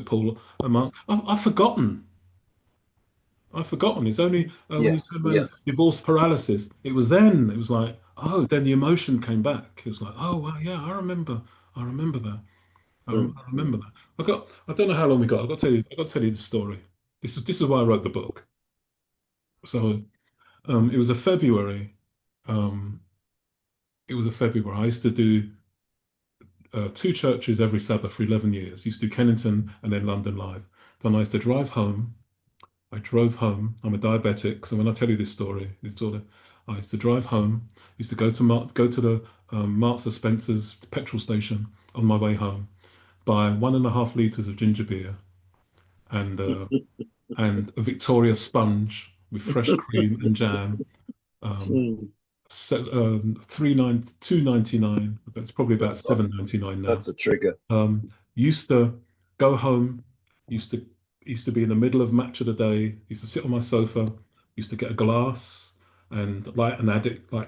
Paul and Mark, I've forgotten. I've forgotten. It's only when you Yes. turn around and say Yes. divorce paralysis. It was then. It was like, oh, then the emotion came back. It was like, oh, wow, yeah, I remember. I remember that. Mm. I Mm. remember that. I don't know how long we got. I got to tell you the story. This is why I wrote the book. So, it was a February. Um, it was a February. I used to do two churches every Sabbath for 11 years. Used to do Kennington and then London Live. Then I used to drive home. I drove home. I'm a diabetic, so when I tell you this story, I used to drive home. Used to go to the Marks and Spencer's petrol station on my way home, buy 1.5 liters of ginger beer and a Victoria sponge with fresh cream and jam. Um, Mm. so, 2.99. That's probably about Oh, 7.99 now. that's a trigger. Used to go home. Used to used to be in the middle of match of the day. Used to sit on my sofa. Used to get a glass and like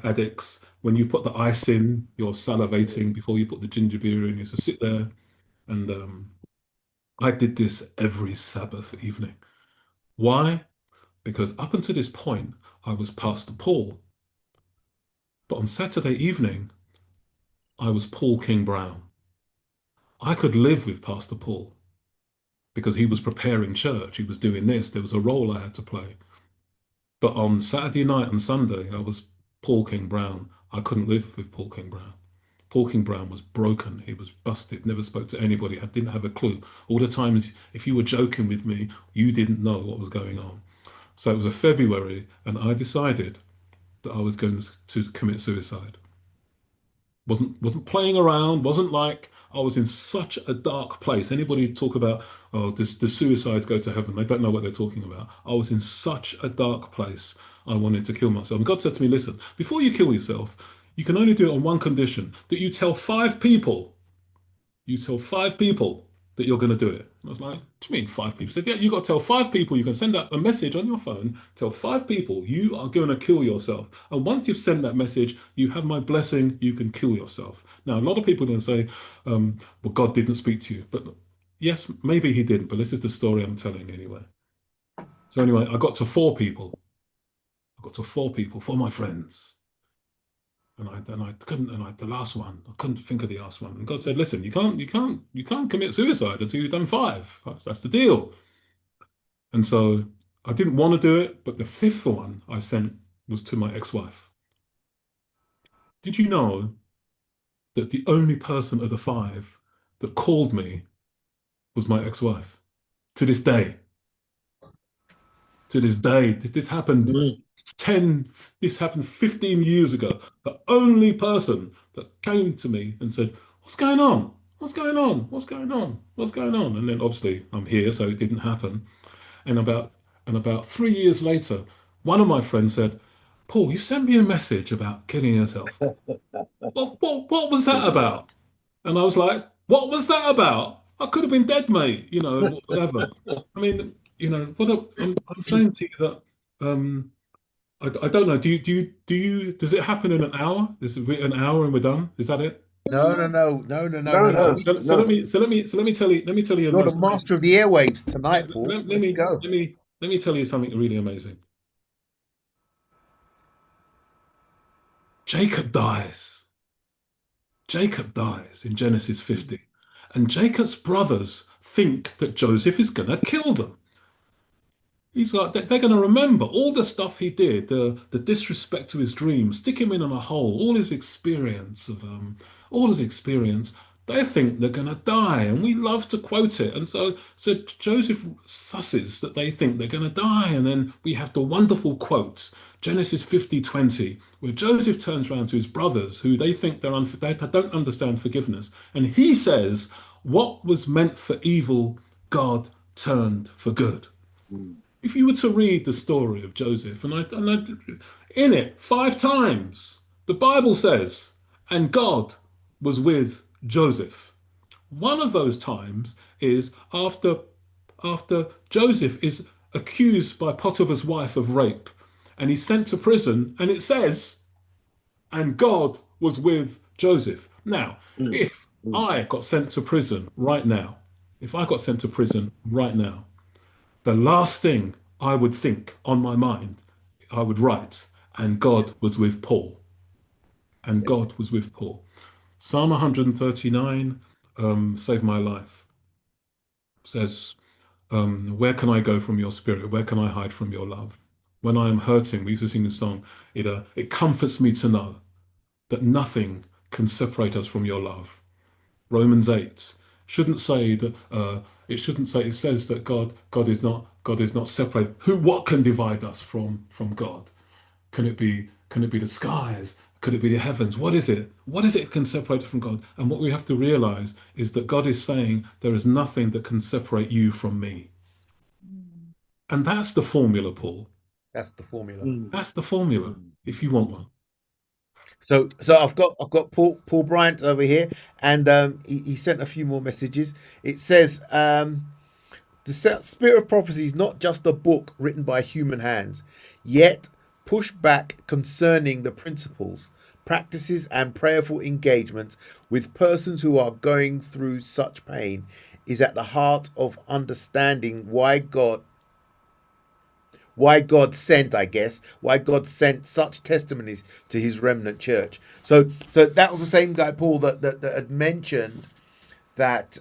addicts. When you put the ice in, you're salivating before you put the ginger beer in. Used to sit there and I did this every Sabbath evening. Why? Because up until this point, I was Pastor Paul. But on Saturday evening, I was Paul King Brown. I could live with Pastor Paul because he was preparing church. He was doing this. There was a role I had to play. But on Saturday night and Sunday, I was Paul King Brown. I couldn't live with Paul King Brown. Paul King Brown was broken. He was busted, never spoke to anybody. I didn't have a clue. All the times, if you were joking with me, you didn't know what was going on. So it was a February, and I decided that I was going to commit suicide. Wasn't playing around. Wasn't like I was in such a dark place. Anybody talk about, oh, this the suicides go to heaven? They don't know what they're talking about. I was in such a dark place. I wanted to kill myself. And God said to me, listen, before you kill yourself, you can only do it on one condition: that you tell 5 people that you're going to do it. I was like, what do you mean 5 people? He said, yeah, you got to tell 5 people. You can send out a message on your phone, tell 5 people you are going to kill yourself. And once you've sent that message, you have my blessing, you can kill yourself. Now, a lot of people are going to say, well, God didn't speak to you. But yes, maybe he didn't, but this is the story I'm telling anyway. So anyway, I got to 4 people. I got to 4 people, 4 of my friends. And I couldn't, the last one, I couldn't think of the last one. And God said, listen, you can't commit suicide until you've done 5. That's the deal. And so I didn't want to do it, but the fifth one I sent was to my ex-wife. Did you know that the only person of the 5 that called me was my ex-wife? To this day. To this day. This happened Mm. 10, this happened 15 years ago. The only person that came to me and said, what's going on? What's going on? What's going on? What's going on? And then obviously I'm here, so it didn't happen. And about 3 years later, One of my friends said, Paul, you sent me a message about killing yourself. What was that about? And I was like, what was that about? I could have been dead, mate, whatever. I mean, I'm saying to you that I don't know. Does it happen in an hour? Is it an hour and we're done? Is that it? No, no, no, no, no, no, No, no, no. no, So no. let me tell you the You're the most master amazing. of the airwaves tonight, Let, Paul. let, let Let's me go. let me tell you something really amazing. Jacob dies. Jacob dies in Genesis 50, and Jacob's brothers think that Joseph is going to kill them. He's like, they're going to remember all the stuff he did, the disrespect to his dreams, stick him in on a hole, all his experience. They think they're going to die, and we love to quote it. And so Joseph susses that they think they're going to die, and then we have the wonderful quote, Genesis 50:20, where Joseph turns around to his brothers, who they think they don't understand forgiveness, and he says, "What was meant for evil, God turned for good." Mm. If you were to read the story of Joseph, in it 5 times, the Bible says, and God was with Joseph. One of those times is after Joseph is accused by Potiphar's wife of rape, and he's sent to prison, and it says, and God was with Joseph. Now, Mm. if I got sent to prison right now, if I got sent to prison right now, the last thing I would think on my mind, I would write, and God was with Paul. And God was with Paul. Psalm 139, Save My Life, says, where can I go from your spirit? Where can I hide from your love? When I am hurting, we used to sing the song, it comforts me to know that nothing can separate us from your love. Romans 8 shouldn't say that it shouldn't say it says that God is not separate. What can divide us from God? Can it be the skies? Could it be the heavens? What is it? What is it that can separate us from God? And what we have to realize is that God is saying there is nothing that can separate you from me. And that's the formula, Paul. That's the formula. Mm. That's the formula, if you want one. So I've got Paul Bryant over here, and he sent a few more messages. It says the Spirit of Prophecy is not just a book written by human hands, yet push back concerning the principles, practices, and prayerful engagements with persons who are going through such pain is at the heart of understanding why God sent, I guess, why God sent such testimonies to his remnant church. So that was the same guy, Paul, that had mentioned that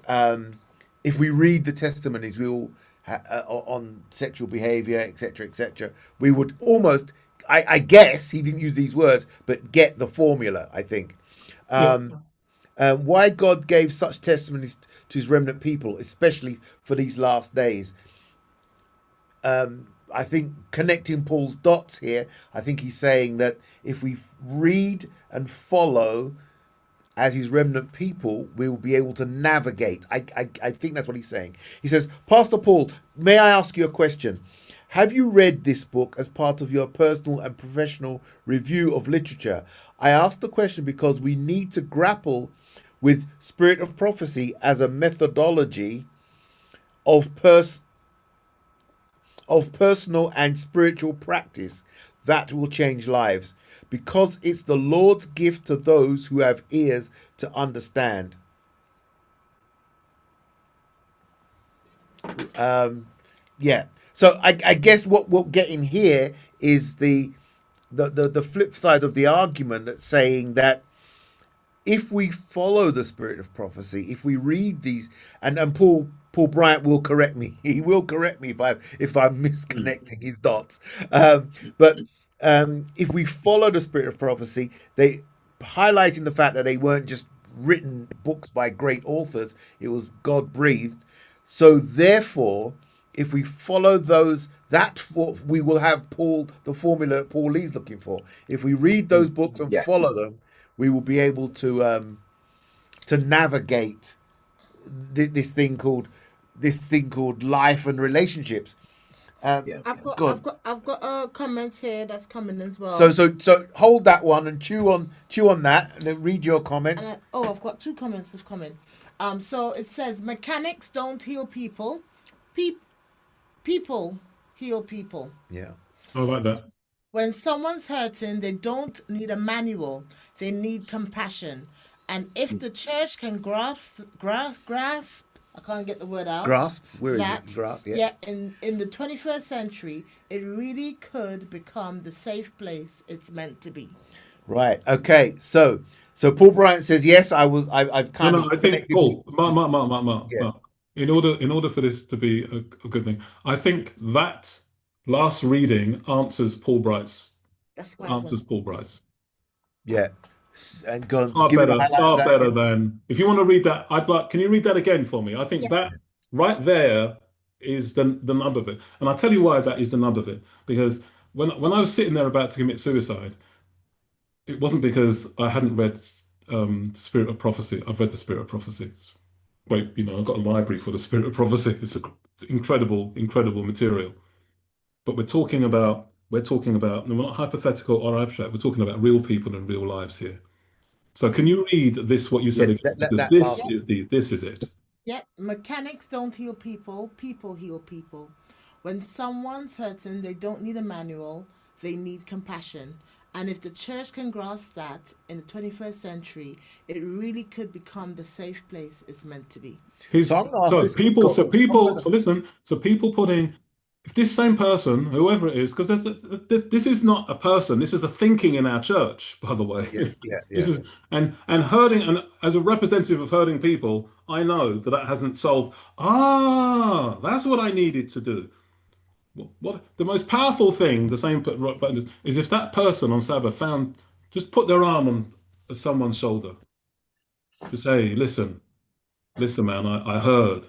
if we read the testimonies, we will on sexual behavior, etc., we would almost, I guess he didn't use these words, but get the formula, I think. Yeah. Why God gave such testimonies to his remnant people, especially for these last days. I think connecting Paul's dots here, I think he's saying that if we read and follow as his remnant people, we will be able to navigate. I think that's what he's saying. He says, Pastor Paul, may I ask you a question? Have you read this book as part of your personal and professional review of literature? I ask the question because we need to grapple with Spirit of Prophecy as a methodology of personal and spiritual practice that will change lives, because it's the Lord's gift to those who have ears to understand. Yeah. So I guess what we're getting here is the flip side of the argument, that's saying that if we follow the Spirit of Prophecy, if we read these, and Paul Bryant will correct me. He will correct me if I'm misconnecting his dots. But if we follow the Spirit of Prophecy, they highlighting the fact that they weren't just written books by great authors; it was God breathed. So therefore, if we follow those, we will have the formula that Paul Lee's looking for. If we read those books and Yes. follow them, we will be able to navigate this thing called life and relationships. Yeah. Go on. I've got a comment here that's coming as well. So hold that one and chew on that, and then read your comments. I've got two comments that's coming. So it says mechanics don't heal people, people heal people. Yeah. I like that. When someone's hurting, they don't need a manual; they need compassion. And if the church can grasp, I can't get the word out. Grasp. Where is That it? Grasp. Yeah. yeah, in the 21st century, it really could become the safe place it's meant to be. Right. Okay. So Paul Bryant says yes. I've kind No, of I think connected Paul, with- Mark. Yeah. In order for this to be a good thing, I think that last reading answers Paul Bright's That's why I answers want Paul Bright's. Yeah. And go on, give me the highlight of Far that better again. than if you want to read that. I'd like. Can you read that again for me? I think that right there is the nub of it, and I'll tell you why that is the nub of it. Because when I was sitting there about to commit suicide, it wasn't because I hadn't read Spirit of Prophecy. I've read the Spirit of Prophecy. Wait, I've got a library for the Spirit of Prophecy. It's incredible, incredible material. But we're talking about, and we're not hypothetical or abstract. We're talking about real people and real lives here. So can you read this? What you said Yeah, again? that Because last this is it. Yep, mechanics don't heal people, people heal people. When someone's hurting, they don't need a manual, they need compassion. And if the church can grasp that in the 21st century, it really could become the safe place it's meant to be. So I'm gonna ask So this- people, go on. so listen, so people putting, if this same person, whoever it is, because this is not a person, this is a thinking in our church, by the way. Yeah. This is and herding, and as a representative of herding people, I know that hasn't solved. That's what I needed to do. What the most powerful thing, the same button is if that person on Sabbath just put their arm on someone's shoulder, to say, listen, man, I heard,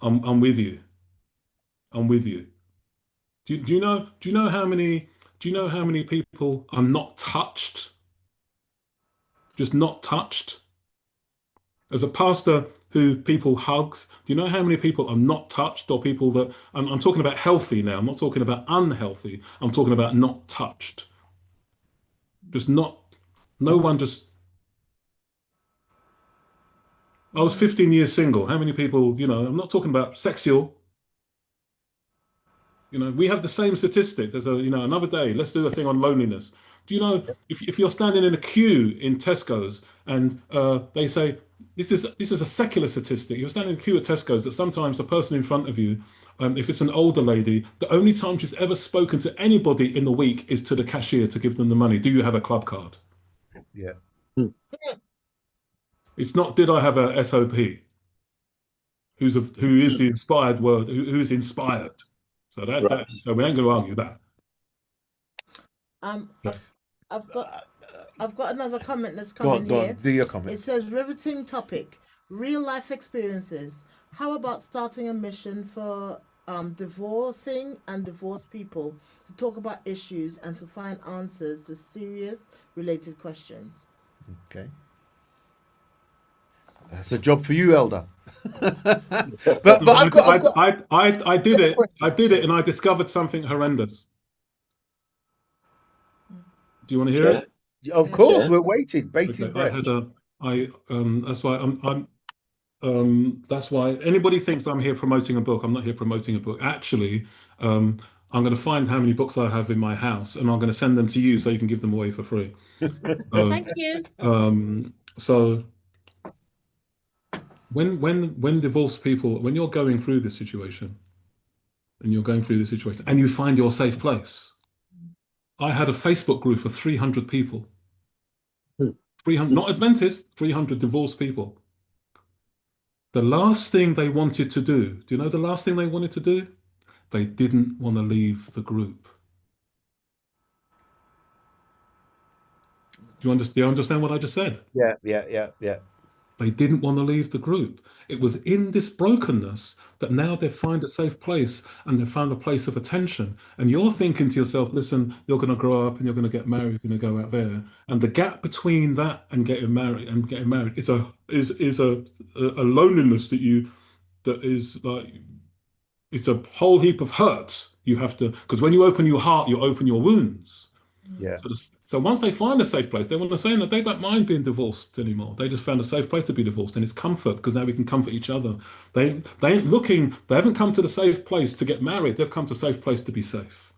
I'm with you, I'm with you. Do you know how many people are not touched, just not touched? As a pastor who people hugs, do you know how many people are not touched, or people that I'm talking about healthy now? I'm not talking about unhealthy. I'm talking about not touched. Just not. No one just. I was 15 years single. How many people? I'm not talking about sexual. We have the same statistics. There's another day. Let's do a thing on loneliness. Do you know if you're standing in a queue in Tesco's and they say this is a secular statistic. You're standing in a queue at Tesco's that sometimes the person in front of you, if it's an older lady, the only time she's ever spoken to anybody in the week is to the cashier to give them the money. Do you have a club card? Yeah. It's not. Did I have a SOP? Who is the inspired word? Who is inspired? So so we ain't going to argue that. I've got another comment that's Go coming here. on. Do your comment. It says riveting topic, real life experiences. How about starting a mission for divorcing and divorced people to talk about issues and to find answers to serious related questions? Okay. That's a job for you, Elder. but I've got. I did it. I did it, and I discovered something horrendous. Do you want to hear it? Of course, Yeah. we're waiting, bated Okay, breath. that's why that's why anybody thinks I'm here promoting a book. I'm not here promoting a book. Actually, I'm going to find how many books I have in my house, and I'm going to send them to you so you can give them away for free. Thank you. So when divorced people, when you're going through this situation, and you find your safe place. I had a Facebook group of 300 people. 300, not Adventists, 300 divorced people. The last thing they wanted to do you know the last thing they wanted to do? They didn't want to leave the group. Do you understand what I just said? Yeah. They didn't want to leave the group. It was in this brokenness that now they find a safe place and they found a place of attention. And you're thinking to yourself, listen, you're going to grow up and you're going to get married, you're going to go out there. And the gap between that and getting married is a loneliness that is like, It's a whole heap of hurts you have to, because when you open your heart, you open your wounds. Yeah. So once they find a safe place, they want to say that they don't mind being divorced anymore. They just found a safe place to be divorced, and it's comfort because now we can comfort each other. They ain't looking. They haven't come to the safe place to get married. They've come to a safe place to be safe.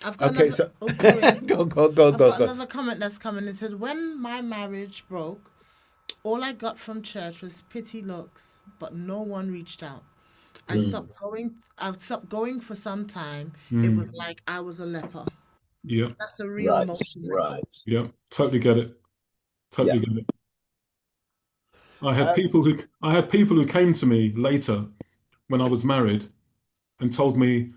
I've got Okay, another. so Oh, sorry. go, I've got go. another comment that's coming. It said, "When my marriage broke, all I got from church was pity looks, but no one reached out. I stopped going. I stopped going for some time. It was Mm. like I was a leper. Yeah, That's a real Right, emotion." right. yeah, totally get it. Yeah. Totally get it. Uh, I had people who came to me later when I was married and told me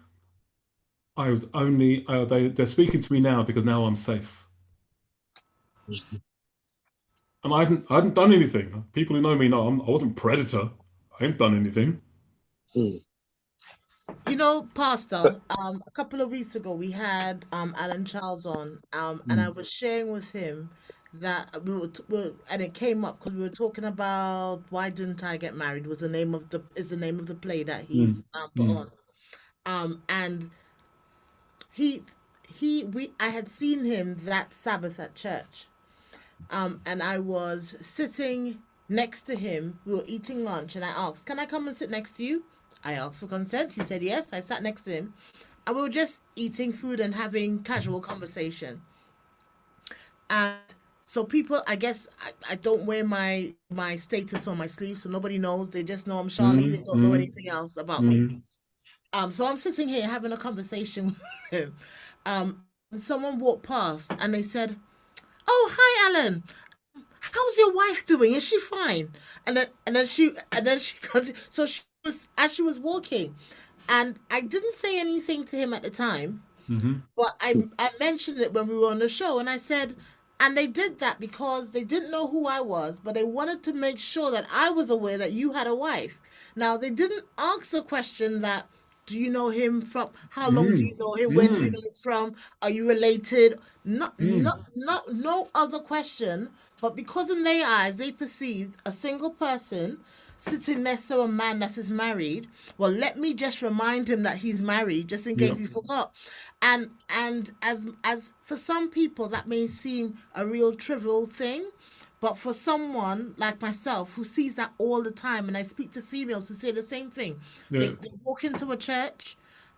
I was only they're speaking to me now because now I'm safe. And I hadn't done anything. People who know me know I wasn't predator. I ain't done anything. Mm. You know, But Pastor, a couple of weeks ago we had Alan Charles on, and I Mm, was sharing with him that and it came up because we were talking about why didn't I get married was the name of the play that he's mm, put mm, on, and he I had seen him that Sabbath at church, and I was sitting next to him. We were eating lunch, and I asked, "Can I come and sit next to you?" I asked for consent. He said yes. I sat next to him, and we were just eating food and having casual conversation. And so people, I guess, I don't wear my status on my sleeve, so nobody knows. They just know I'm Charlie. They mm, don't know mm, anything else about me. mm, So I'm sitting here having a conversation with him. And someone walked past, and they said, "Oh, hi, Alan. How's your wife doing? Is she fine?" And then she so she was as she was walking, and I didn't say anything to him at the time, mhm, but I mentioned it when we were on the show, and I said, and they did that because they didn't know who I was, but they wanted to make sure that I was aware that you had a wife. Now they didn't ask the question that, do you know him from, how long do mm, you know him, where do you mm, know him from, are you related? mm. No other question, but because in their eyes they perceived a single person sitting next to a man that is married. Well, let me just remind him that he's married, just in case Yep. he forgot. And as for some people that may seem a real trivial thing, but for someone like myself who sees that all the time, and I speak to females who say the same thing, Yeah. they walk into a church,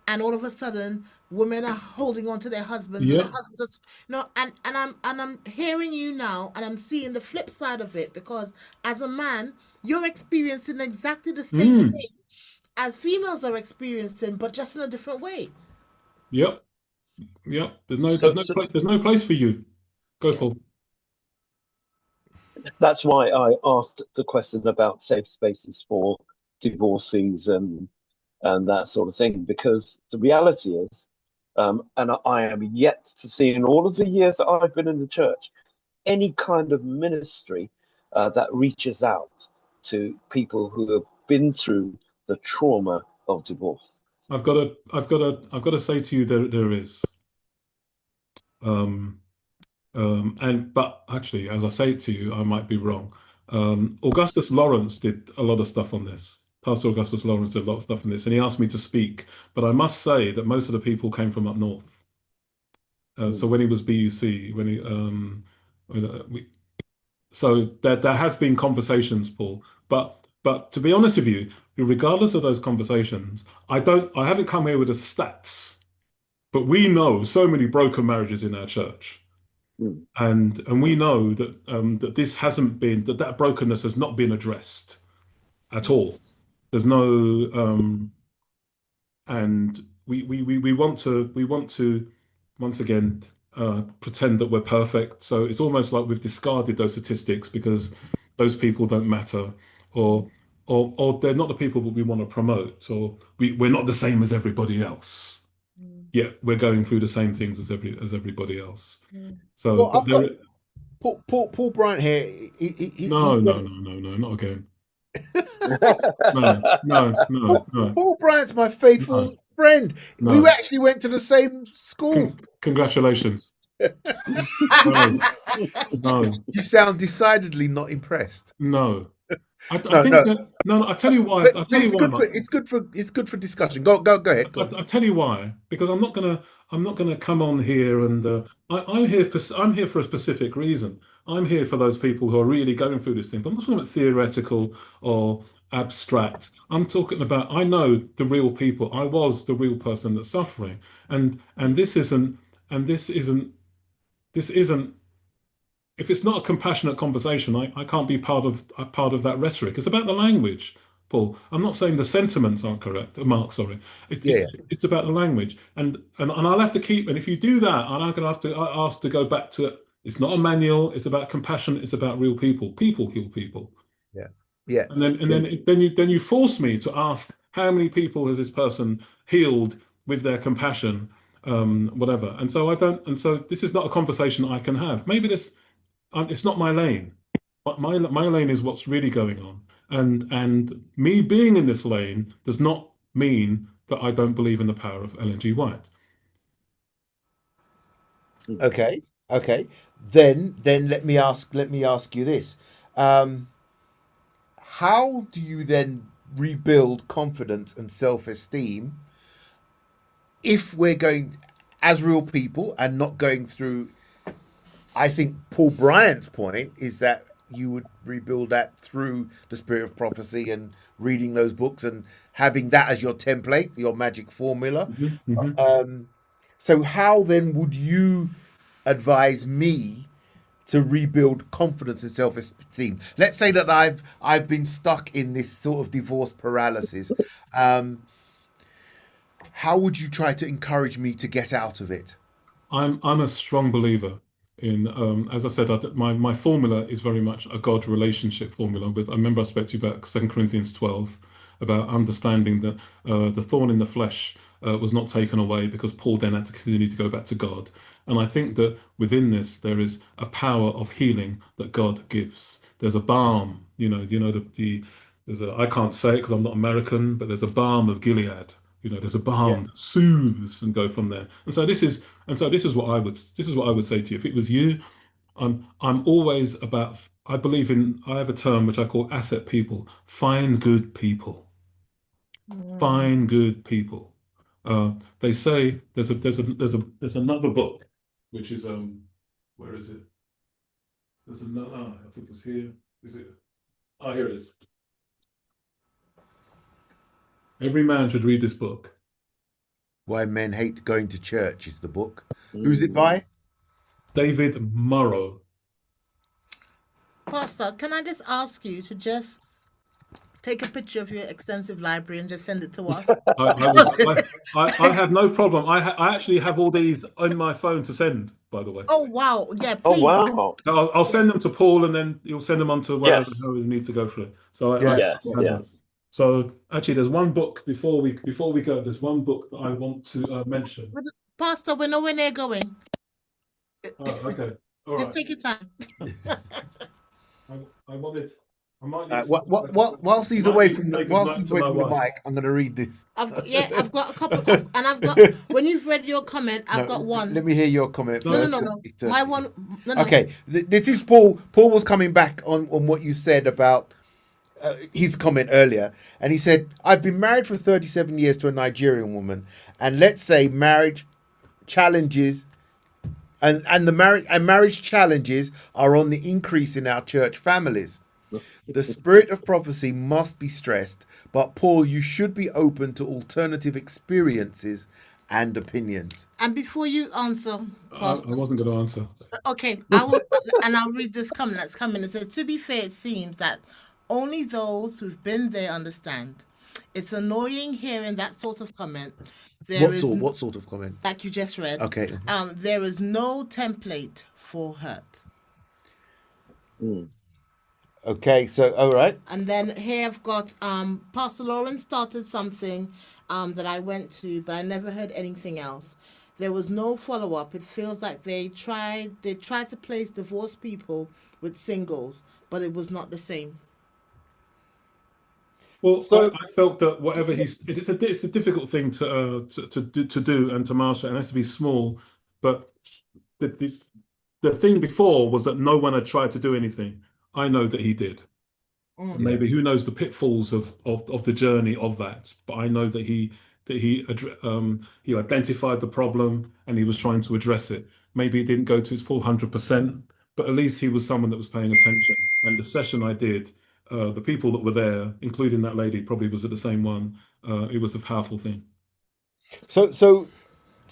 and all of a sudden women are holding on to their husbands, and the Yeah. husbands are, no, and I'm hearing you now, and I'm seeing the flip side of it, because as a man you're experiencing exactly the same Mm. thing as females are experiencing, but just in a different way. Yep. Yep. so so There's no place for you. Go, Paul. that's why I asked the question about safe spaces for divorcees and that sort of thing, because the reality is, and I am yet to see in all of the years that I've been in the church, any kind of ministry that reaches out to people who have been through the trauma of divorce. I've got to say to you there is. Um, but actually, as I say it to you, I might be wrong. Augustus Lawrence did a lot of stuff on this. Pastor Augustus Lawrence did a lot of stuff on this, and he asked me to speak. But I must say that most of the people came from up north. So Mm. when he was BUC, we, so there has been conversations, Paul. But to be honest with you, regardless of those conversations, I haven't come here with the stats, but we know so many broken marriages in our church. Mm. And we know that this hasn't been that brokenness has not been addressed at all. There's no and we want to once again pretend that we're perfect. So it's almost like we've discarded those statistics because those people don't matter, or or they're not the people that we want to promote, or we're not the same as everybody else. Mm, Yeah, we're going through the same things as everybody else. mm, So, well, but I've got there, Paul Bryant here. no, He's got no, no, no, no, not again. No, no, no, no, Paul Bryant's my no, faithful friend. We no. actually went to the same school. Congratulations. No, no, You sound decidedly not impressed. no. I No, think no. that no, I tell you why. But I tell you it's why, good for Mark. it's good for discussion. Go ahead. Go on. I tell you why, because I'm not gonna come on here and I'm here for a specific reason. I'm here for those people who are really going through this thing. I'm not talking about theoretical or abstract. I'm talking about I know the real people. I was the real person that's suffering, and this isn't if it's not a compassionate conversation, I can't be part of that rhetoric. It's about the language, Paul. I'm not saying the sentiments aren't correct, Mark. Sorry, Yeah, yeah. it's about the language, and I'll have to keep. And if you do that, I'm going to have to ask to go back to. It's not a manual. It's about compassion. It's about real people. People heal people, Yeah. Yeah. Yeah. then you force me to ask how many people has this person healed with their compassion, whatever. And so I don't. And so this is not a conversation I can have. Maybe this it's not my lane. My lane is what's really going on, and me being in this lane does not mean that I don't believe in the power of Ellen G. White. Okay. Okay. Then let me ask you this. Um, how do you then rebuild confidence and self-esteem if we're going as real people and not going through? I think Paul Bryant's point is that you would rebuild that through the spirit of prophecy and reading those books and having that as your template, your magic formula. Mhm, mhm. Um, so how then would you advise me to rebuild confidence and self-esteem? Let's say that I've been stuck in this sort of divorce paralysis. Um, how would you try to encourage me to get out of it? I'm a strong believer in as I said my formula is very much a God relationship formula. With I remember I spoke to you about 2 Corinthians 12 about understanding that the thorn in the flesh was not taken away because Paul then had to continue to go back to God. And I think that within this there is a power of healing that God gives. There's a balm, the there's a I can't say it because I'm not American, but there's a balm of Gilead. There's a Yeah. balm that soothes and go from there. This is what I would say to you. If it was you, I'm always about. I believe in. I have a term which I call asset people. Find good people. Mm. Find good people. They say there's another book, which is where is it? There's another. I think it's here. Is it? Ah, here it is. Every man should read this book. Why Men Hate Going to Church is the book. Who's it Mm. by? David Murrow. Pastor, can I just ask you to just take a picture of your extensive library and just send it to us? I would. I have no problem. I actually have all these on my phone to send. By the way, Oh wow, yeah, Oh please. wow. I'll send them to Paul, and then you'll send them on to wherever Yes. whoever needs to go through it. So Yeah. Yes. have Yes. that. So actually, there's one book before we go. There's one book that I want to mention. Pastor, we're nowhere near going. Oh, okay. All Just right. take your time. I wanted. I might need. Whilst he's I might away need to from the say whilst goodnight he's to away my from the wife. mic, I'm going to read this. I've got a couple of, and I've got when you've read your comment, I've got one. Let me hear your comment No, first. No. It's, My one. No. Okay, this is Paul. Paul was coming back on what you said about his comment earlier, and he said, "I've been married for 37 years to a Nigerian woman, and let's say marriage challenges." And the marriage challenges are on the increase in our church families. The spirit of prophecy must be stressed, but Paul, you should be open to alternative experiences and opinions. And before you answer, I Pastor, wasn't going to answer. okay, I will, and I'll read this comment that's coming. It says, "To be fair, it seems that only those who've been there understand. It's annoying hearing that sort of comment. There is, What sort of comment? like you just read, Okay. there is no template for hurt." Mm. Okay, so all right. And then here I've got Pastor Lauren started something that I went to, but I never heard anything else. There was no follow up. It feels like they tried to place divorced people with singles, but it was not the same. Well, So I felt that whatever it's a difficult thing to do and to master, and it has to be small. But the, the thing before was that no one had tried to do anything. I know that he did. Yeah. Maybe who knows the pitfalls of the journey of that. But I know that he identified the problem and he was trying to address it. Maybe it didn't go to its full 100%, but at least he was someone that was paying attention. And the session I did, the people that were there, including that lady, probably was at the same one. It was a powerful thing. So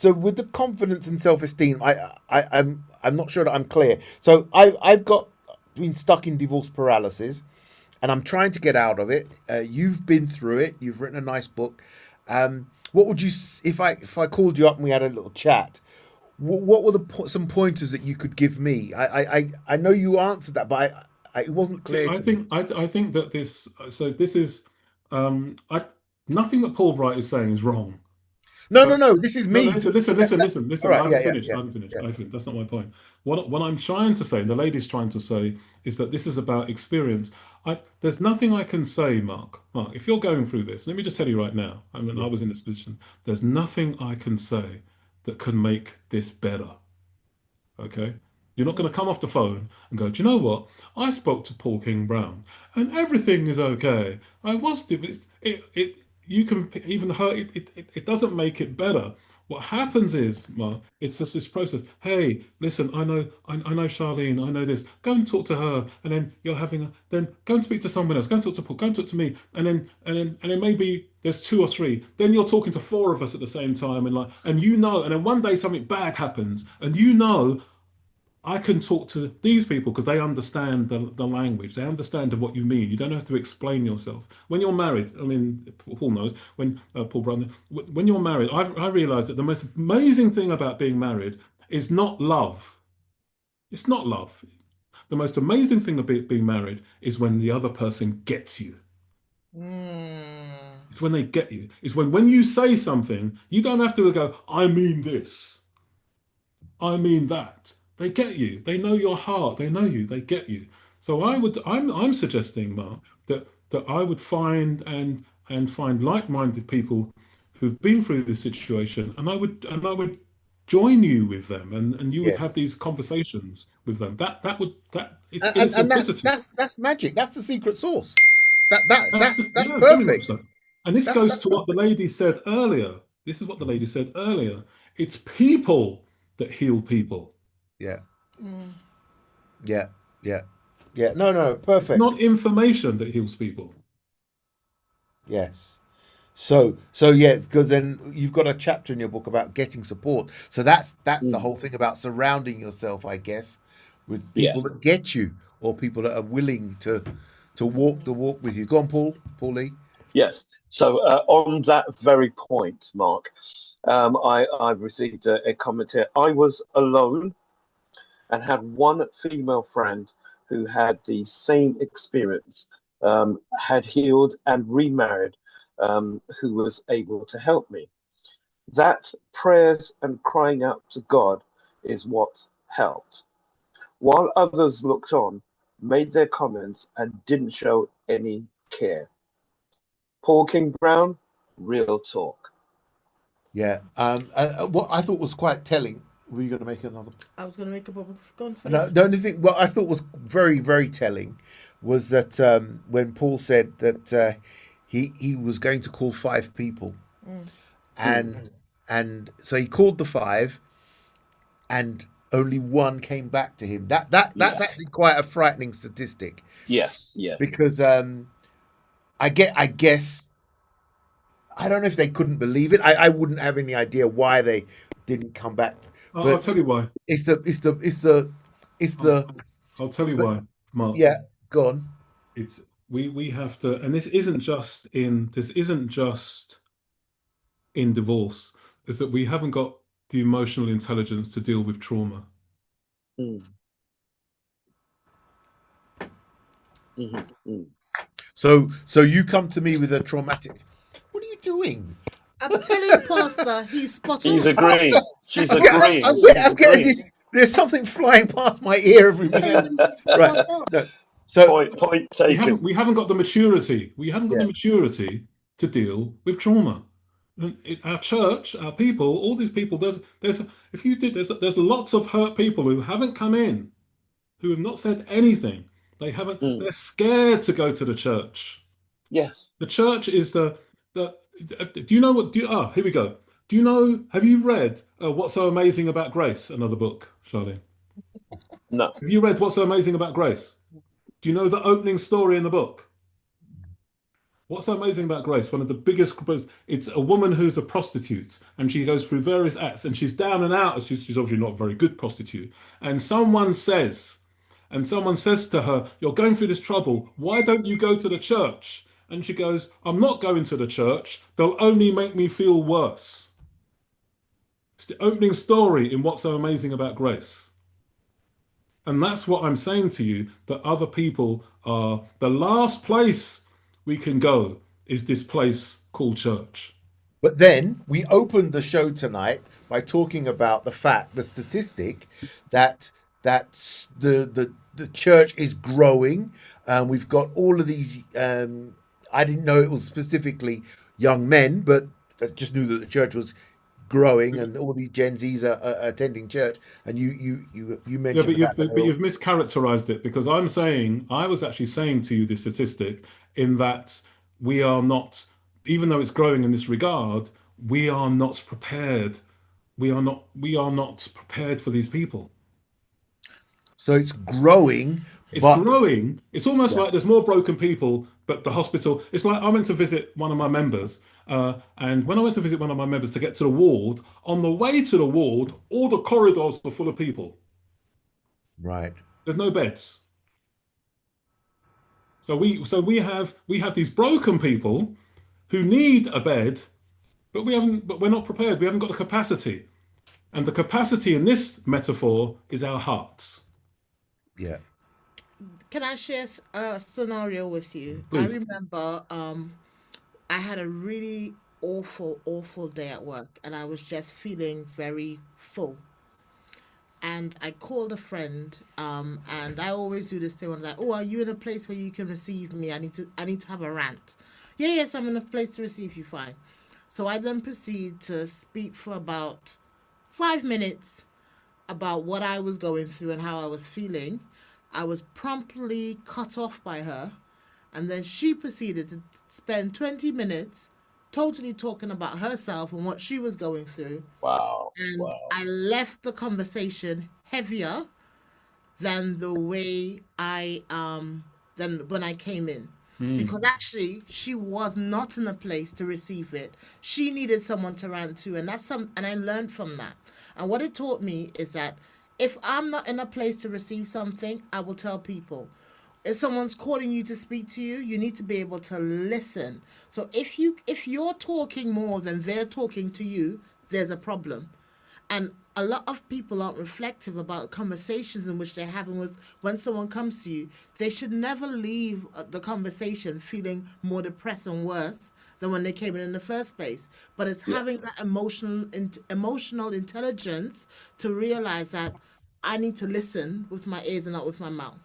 with the confidence and self-esteem, I'm not sure that I'm clear. So I've been stuck in divorce paralysis, and I'm trying to get out of it. You've been through it. You've written a nice book. What would you, if I called you up and we had a little chat? What were some pointers that you could give me? I know you answered that, but it wasn't clear to me. I think that this. So this is. Nothing that Paul Bright is saying is wrong. No. This is No, me. listen. All right, I haven't finished. yeah, I haven't finished. yeah. I haven't finished. That's not my point. What I'm trying to say, and the lady's trying to say, is that this is about experience. There's nothing I can say, Mark. Mark, if you're going through this, let me just tell you right now. I mean, I was in this position. There's nothing I can say that can make this better. Okay? You're not going to come off the phone and go, do you know what? I spoke to Paul King Brown and everything is okay. I was, you can even hurt it doesn't make it better. What happens is, Mark, it's just this process. Hey, listen, I know Charlene, I know this. Go and talk to her, and then then go and speak to someone else. Go and talk to Paul. Go and talk to me, and then maybe there's two or three. Then you're talking to four of us at the same time, and then one day something bad happens, and I can talk to these people because they understand the language. They understand what you mean. You don't have to explain yourself. When you're married, I mean, Paul knows, Paul Brown, when you're married, I realized that the most amazing thing about being married is not love. It's not love. The most amazing thing about being married is when the other person gets you. It's when they get you. It's when you say something, you don't have to go, I mean this. I mean that. They get you. They know your heart. They know you. They get you. So I'm suggesting, Mark, that I would find find like-minded people who've been through this situation, and I would join you with them, and you would have Yes. these conversations with them. It's And simplicity. that's magic. That's the secret sauce. That's Yeah, very much perfect. so. And this That's goes to what the lady said earlier. This is what the lady said earlier. It's people that heal people. Yeah. Yeah. No, perfect. Not information that heals people. Yes. So yeah, because then you've got a chapter in your book about getting support. So that's the whole thing about surrounding yourself, I guess, with people that get you, or people that are willing to walk the walk with you. Go on, Paul Lee. Yes. So on that very point, Mark, I've received a comment here. I was alone and had one female friend who had the same experience, had healed and remarried, who was able to help me. That prayers and crying out to God is what helped. While others looked on, made their comments, and didn't show any care. Paul King Brown, real talk. Yeah. What I thought was quite telling. Were you going to make another? I was going to make a bubble. Go on, No, the only thing what I thought was very, very telling was that when Paul said that he was going to call 5 people, and so he called the 5, and only 1 came back to him. That's actually quite a frightening statistic. Yes. Because I guess I don't know if they couldn't believe it. I wouldn't have any idea why they didn't come back. I'll tell you why. It's the. I'll tell you why, Mark. Yeah, go on. We have to, and this isn't just in divorce. Is that we haven't got the emotional intelligence to deal with trauma. So you come to me with a traumatic. What are you doing? I'm telling Pastor, he's spot on. She's agreeing. She's I'm agreeing. getting this. There's something flying past my ear every minute. Right. No. So Point taken. We haven't got the maturity. We haven't got the maturity to deal with trauma. Our church, our people, all these people. There's lots of hurt people who haven't come in, who have not said anything. They haven't. Mm. They're scared to go to the church. Yes. The church is the. Do you know what? Here we go. Do you know? Have you read What's So Amazing About Grace? Another book, Charlene. No. Have you read What's So Amazing About Grace? Do you know the opening story in the book? What's so amazing about Grace? One of the biggest, it's a woman who's a prostitute and she goes through various acts and she's down and out. She's obviously not a very good prostitute. And someone says to her, "You're going through this trouble. Why don't you go to the church?" And she goes, "I'm not going to the church. They'll only make me feel worse." It's the opening story in What's So Amazing About Grace. And that's what I'm saying to you, that other people are the last place we can go is this place called church. But then we opened the show tonight by talking about the statistic that the church is growing. We've got all of these. I didn't know it was specifically young men, but I just knew that the church was growing, and all these Gen Zs are attending church. And you mentioned but you've mischaracterized it, because I was actually saying to you this statistic in that we are not, even though it's growing in this regard, we are not prepared. We are not prepared for these people. So it's growing. It's growing. It's almost like there's more broken people, but the hospital. It's like I went to visit one of my members, and when I went to visit one of my members to get to the ward, on the way to the ward, all the corridors were full of people. Right. There's no beds. So we have these broken people who need a bed, but we're not prepared. We haven't got the capacity. And the capacity in this metaphor is our hearts. Yeah. Can I share a scenario with you? Please. I remember I had a really awful day at work, and I was just feeling very full. And I called a friend, and I always do this thing when I'm like, "Oh, are you in a place where you can receive me? I need to have a rant." Yeah, yes, I'm in a place to receive you. Fine. So I then proceed to speak for about 5 minutes about what I was going through and how I was feeling. I was promptly cut off by her, and then she proceeded to spend 20 minutes totally talking about herself and what she was going through. Wow. And Wow. I left the conversation heavier than the way than when I came in. Because actually she was not in a place to receive it. She needed someone to rant to, and and I learned from that. And what it taught me is that if I'm not in a place to receive something, I will tell people. If someone's calling you to speak to you, you need to be able to listen. So if you're talking more than they're talking to you, there's a problem. And a lot of people aren't reflective about conversations in which they're having with when someone comes to you. They should never leave the conversation feeling more depressed and worse than when they came in the first place. But it's having that emotional intelligence to realize that I need to listen with my ears and not with my mouth.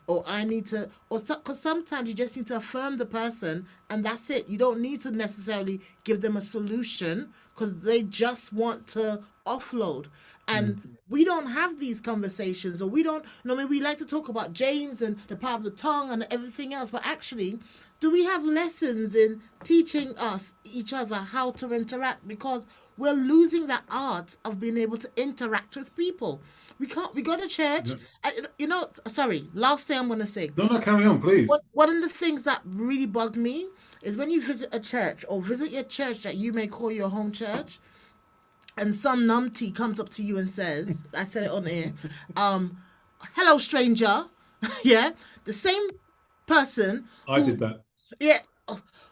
Or I need to, because sometimes you just need to affirm the person and that's it. You don't need to necessarily give them a solution because they just want to offload. And we don't have these conversations, or we don't, we like to talk about James and the power of the tongue and everything else, but actually, do we have lessons in teaching each other how to interact? Because we're losing that art of being able to interact with people. We go to church, sorry, last thing I'm going to say. No, carry on, please. One of the things that really bugged me is when you visit a church or visit your church that you may call your home church, and some numpty comes up to you and says, I said it on air, hello, stranger. Yeah, the same person. I did that. Yeah,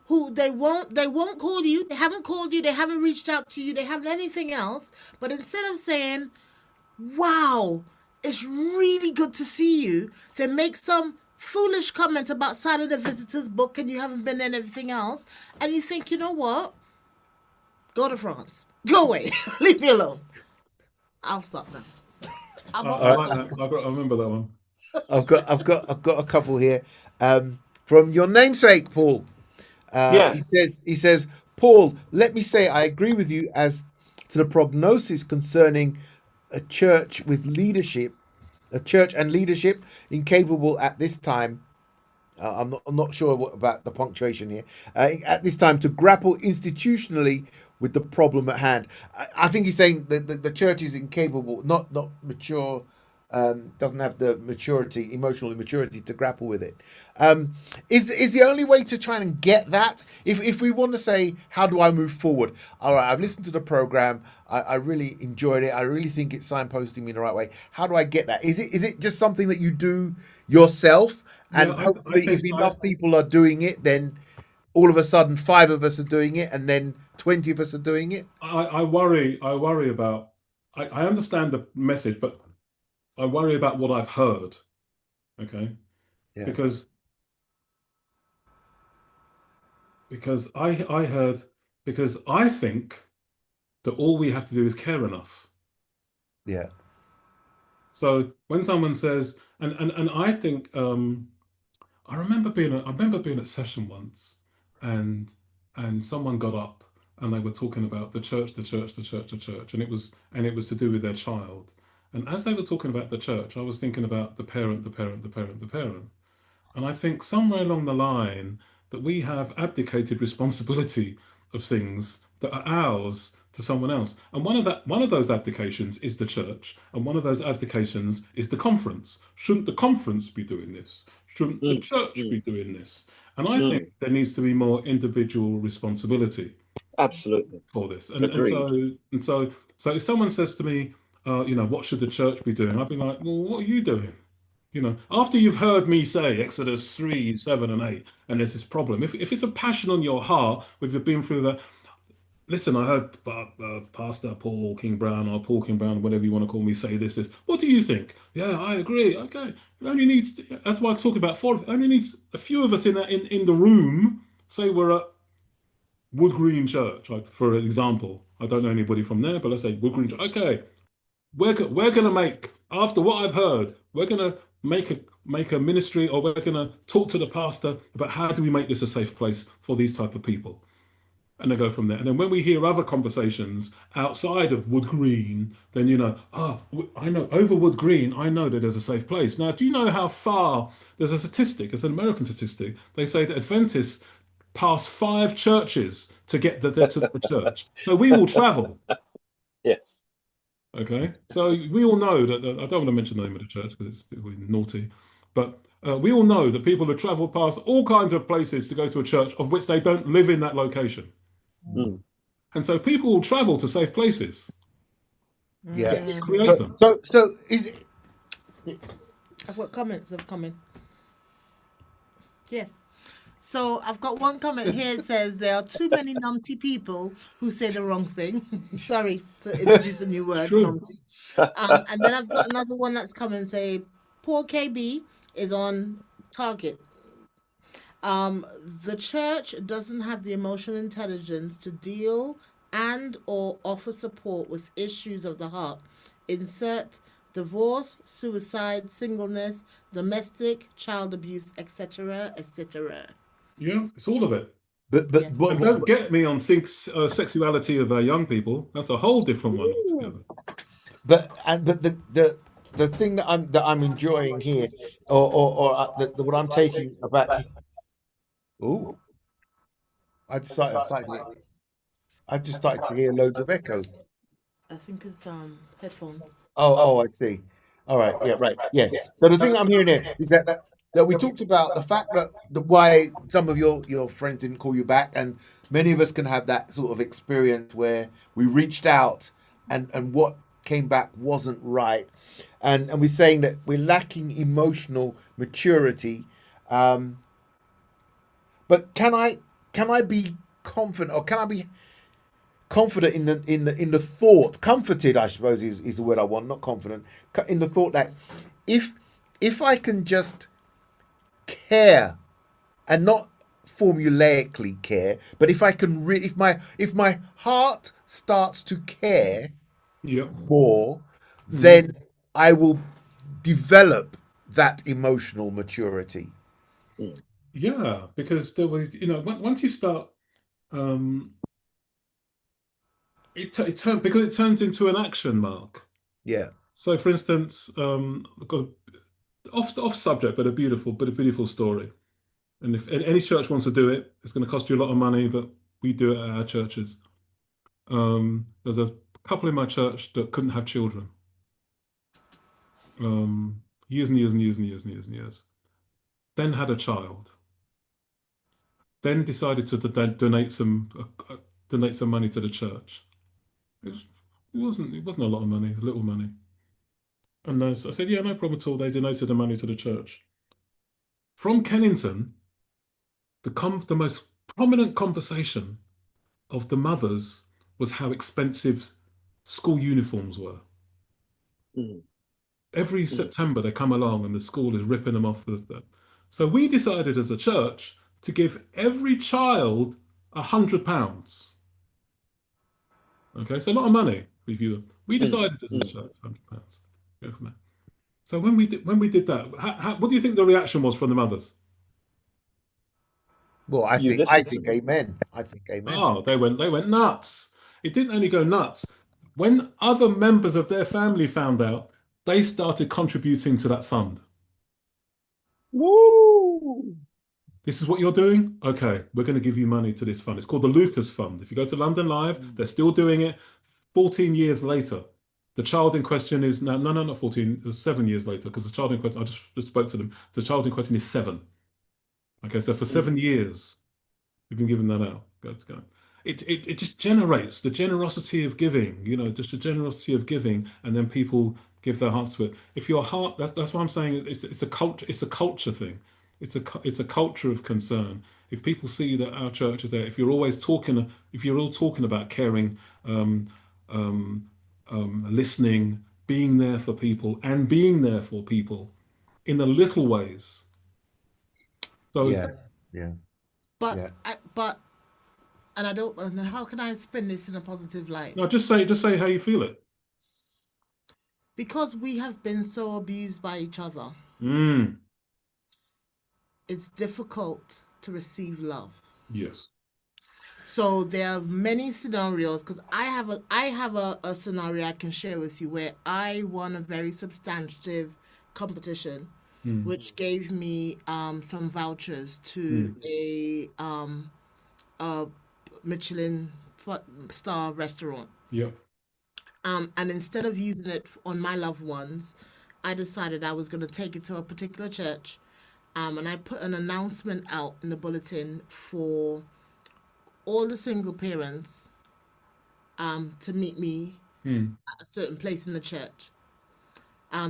who they won't call you. They haven't called you. They haven't reached out to you. They haven't anything else. But instead of saying, wow, it's really good to see you, they make some foolish comment about signing a visitor's book and you haven't been there and everything else. And you think, you know what? Go to France. Go away. Leave me alone. I'll stop now. I like that. I remember that one. I've got a couple here. From your namesake, Paul. He says, Paul, let me say I agree with you as to the prognosis concerning a church with leadership a church and leadership incapable at this time. I'm not sure about the punctuation here. At this time, to grapple institutionally with the problem at hand. I think he's saying that the church is incapable, not mature, doesn't have the maturity, emotional immaturity to grapple with it. Is the only way to try and get that? If we want to say, how do I move forward? All right, I've listened to the program. I really enjoyed it. I really think it's signposting me in the right way. How do I get that? Is it just something that you do yourself? And Yeah, hopefully, if enough people are doing it, then all of a sudden 5 of us are doing it, and then 20 of us are doing it. I worry about. I understand the message, but I worry about what I've heard. Okay, Yeah. because I heard, because I think that all we have to do is care enough. Yeah. So when someone says, and I think, I remember being at session once, and someone got up and they were talking about the church, the church, the church, the church, and it was to do with their child. And as they were talking about the church, I was thinking about the parent, the parent, the parent, the parent. And I think somewhere along the line that we have abdicated responsibility of things that are ours to someone else. And one of those abdications is the church, and one of those abdications is the conference. Shouldn't the conference be doing this? Shouldn't the church be doing this? And I think there needs to be more individual responsibility Absolutely. for this. Agreed. So if someone says to me, what should the church be doing? I'd be like, well, what are you doing? After you've heard me say Exodus 3, 7, and 8, and there's this problem, if it's a passion on your heart, if you've been through that, listen, I heard Pastor Paul King Brown, or Paul King Brown, whatever you want to call me, say this. What do you think? Yeah, I agree. Okay. It only needs, that's why I talk about 4. It only needs a few of us in the room, say we're at Wood Green Church, like, for example. I don't know anybody from there, but let's say Wood Green Church. Okay, we're going to make, after what I've heard, we're going to make a ministry, or we're going to talk to the pastor about how do we make this a safe place for these type of people, and they go from there. And then when we hear other conversations outside of Wood Green, then I know over Wood Green, I know that there's a safe place. Now, do you know how far? There's a statistic, it's an American statistic. They say that Adventists pass 5 churches to get to the church. So we will travel. Yes. Okay, so we all know that, I don't want to mention the name of the church because it's naughty, but we all know that people have traveled past all kinds of places to go to a church of which they don't live in that location. And so people will travel to safe places. Yeah. Create them. So is it, I've got comments have come in. Yes. So I've got one comment here. It says there are too many numpty people who say the wrong thing. Sorry to introduce a new word, True. numpty. And then I've got another one that's come and say Paul KB is on target. The church doesn't have the emotional intelligence to deal and or offer support with issues of the heart. Insert divorce, suicide, singleness, domestic, child abuse, etc., etc. Yeah, it's all of it. but Yeah. And don't get me on sexuality of our young people. That's a whole different one altogether. but the thing that I'm enjoying here, or what I'm taking about. Oh, I just started to hear loads of echo. I think it's headphones. Oh, I see. All right, yeah, right, yeah. So the thing I'm hearing here is that we talked about the fact that why some of your friends didn't call you back, and many of us can have that sort of experience where we reached out and what came back wasn't right, and we're saying that we're lacking emotional maturity. But can I be confident, or can I be confident in the thought, comforted, I suppose is the word I want, not confident, in the thought that if I can just care, and not formulaically care, but if I can if my heart starts to care Yep. more, then I will develop that emotional maturity. Yeah, because there was, once you start, it turns into an action, Mark. Yeah. So, for instance, I've got off subject, but a beautiful story. And if any church wants to do it, it's going to cost you a lot of money, but we do it at our churches. There's a couple in my church that couldn't have children. Years and years and years and years and years and years. Then had a child. Then decided to donate some money to the church. It was, it wasn't a lot of money, a little money. And I said, yeah, no problem at all. They donated the money to the church. From Kennington, the most prominent conversation of the mothers was how expensive school uniforms were. Mm. Every September they come along and the school is ripping them off. So we decided as a church to give every child £100. Okay, so a lot of money. We decided as a church, £100. Go from there. So when we did that, what do you think the reaction was from the mothers? Well, I You think listen to amen. I think amen. Oh, they went nuts. It didn't only go nuts. When other members of their family found out, they started contributing to that fund. Woo! This is what you're doing? Okay, we're going to give you money to this fund. It's called the Lucas Fund. If you go to London Live, they're still doing it 14 years later. The child in question is now, no, not 14, 7 years later, because the child in question, I just spoke to them, the child in question is 7. Okay, so for 7 years, we've been giving that out. It just generates the generosity of giving, just the generosity of giving, and then people give their hearts to it. If your heart, that's what I'm saying. It's a culture thing. It's a culture of concern. If people see that our church is there, if you're all talking about caring, listening, being there for people, and being there for people in the little ways. So Yeah. But Yeah. and I don't know how can I spin this in a positive light? no, just say how you feel it. Because we have been so abused by each other, it's difficult to receive love. Yes. So there are many scenarios, because I have a scenario I can share with you where I won a very substantive competition, which gave me some vouchers to a Michelin star restaurant. Yep. And instead of using it on my loved ones, I decided I was going to take it to a particular church, and I put an announcement out in the bulletin for all the single parents to meet me at a certain place in the church.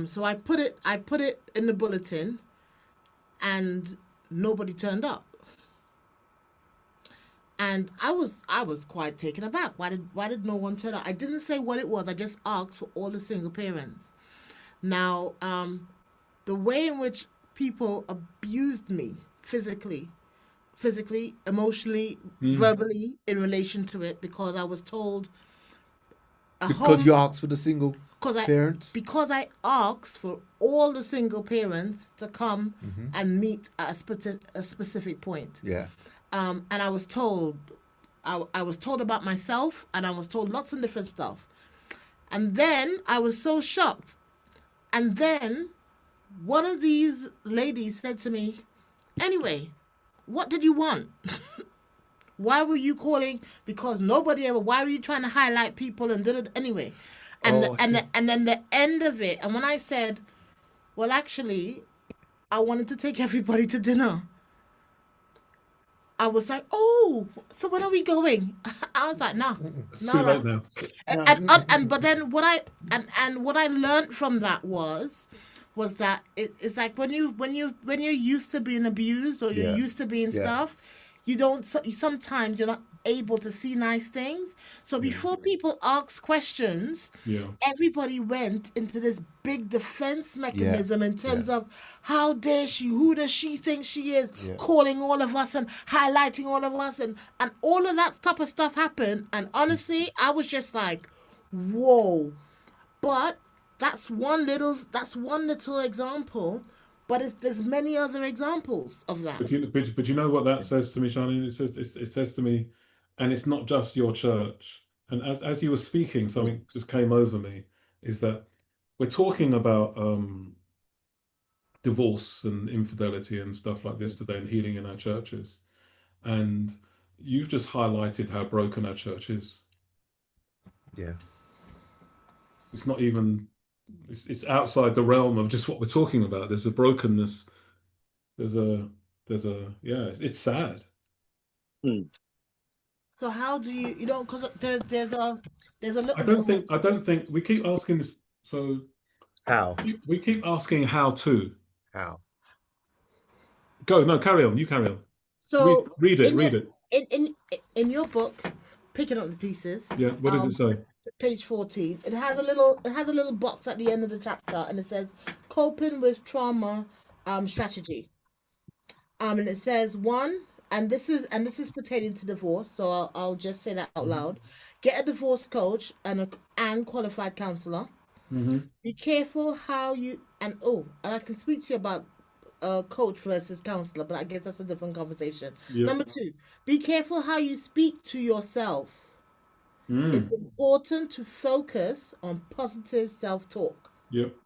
So I put it in the bulletin, and nobody turned up. And I was quite taken aback. Why did no one turn up? I didn't say what it was. I just asked for all the single parents. Now, the way in which people abused me physically, emotionally, verbally in relation to it, because I was told Because you asked for the single parents. Because I asked for all the single parents to come and meet at a specific point. Yeah. And I was told about myself, and I was told lots of different stuff. And then I was so shocked. And then one of these ladies said to me, anyway, what did you want? Why were you calling? Because nobody ever, why were you trying to highlight people and did it anyway? And then the end of it, and when I said, well, actually, I wanted to take everybody to dinner. I was like, oh, so when are we going? I was like, no, It's too late now. But then what I learned from that was that it's like when you're used to being abused, or you're used to being stuff, sometimes you're not able to see nice things. So before people ask questions, everybody went into this big defense mechanism in terms of how dare she, who does she think she is, calling all of us and highlighting all of us, and all of that type of stuff happened. And honestly, I was just like, whoa. But that's one little example. But there's many other examples of that. But you know what that says to me, Charlene? It says to me, and it's not just your church. And as you were speaking, something just came over me, is that we're talking about divorce and infidelity and stuff like this today and healing in our churches. And you've just highlighted how broken our church is. Yeah. It's not even, it's outside the realm of just what we're talking about. There's a brokenness. Yeah, it's sad. Hmm. So how do you know? Because there's a I little don't think we keep asking this. So How? we keep asking how to How? go. No, carry on. You carry on. so Read it. in Read your it. in your book, picking up the pieces. Yeah. What does it say? Page 14. It has a little box at the end of the chapter, and it says coping with trauma strategy. And it says one, and this is pertaining to divorce, so I'll just say that out loud. Get a divorce coach and qualified counselor. Mm-hmm. Be careful how you and I can speak to you about coach versus counselor, but I guess that's a different conversation. Yeah. Number two, be careful how you speak to yourself. Mm. It's important to focus on positive self-talk. Yep.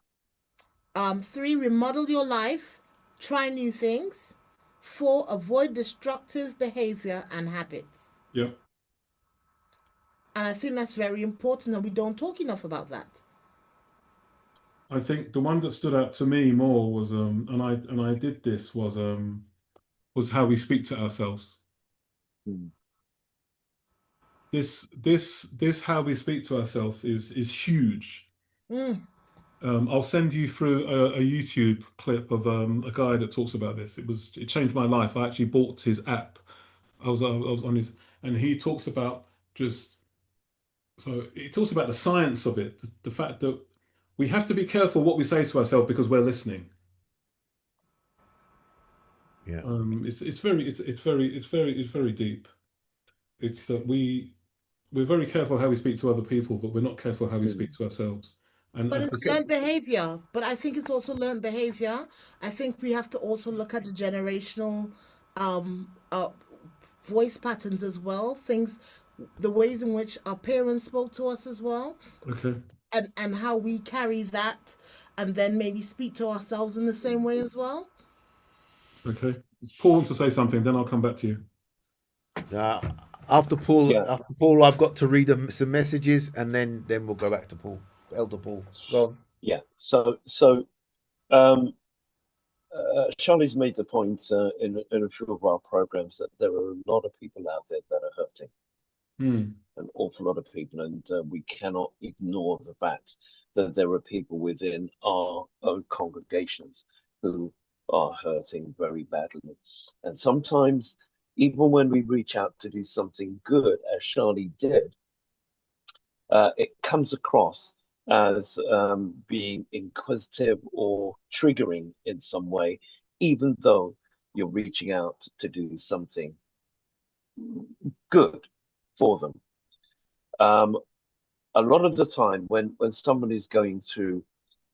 3, remodel your life, try new things. 4, avoid destructive behavior and habits. Yep. And I think that's very important, and we don't talk enough about that. I think the one that stood out to me more was and I did this was how we speak to ourselves. Hmm. This how we speak to ourselves is huge. I'll send you through a YouTube clip of a guy that talks about this. It changed my life. I actually bought his app. I was on his, and he talks about he talks about the science of it, the fact that we have to be careful what we say to ourselves because we're listening. Yeah. It's very deep. It's that we're very careful how we speak to other people, but we're not careful how we speak to ourselves. And But it's learned behavior. But I think it's also learned behavior. I think we have to also look at the generational um, uh, voice patterns as well. The ways in which our parents spoke to us as well, okay, and how we carry that, and then maybe speak to ourselves in the same way as well. okay. Paul wants to say something, then I'll come back to you. After Paul, Yeah. I've got to read some messages, and then we'll go back to Paul, Elder Paul. Go on. Yeah. So Charlie's made the point in a few of our programs that there are a lot of people out there that are hurting, an awful lot of people, and we cannot ignore the fact that there are people within our own congregations who are hurting very badly. And sometimes, even when we reach out to do something good, as Charlie did, it comes across as being inquisitive or triggering in some way, even though you're reaching out to do something good for them. A lot of the time, when someone is going through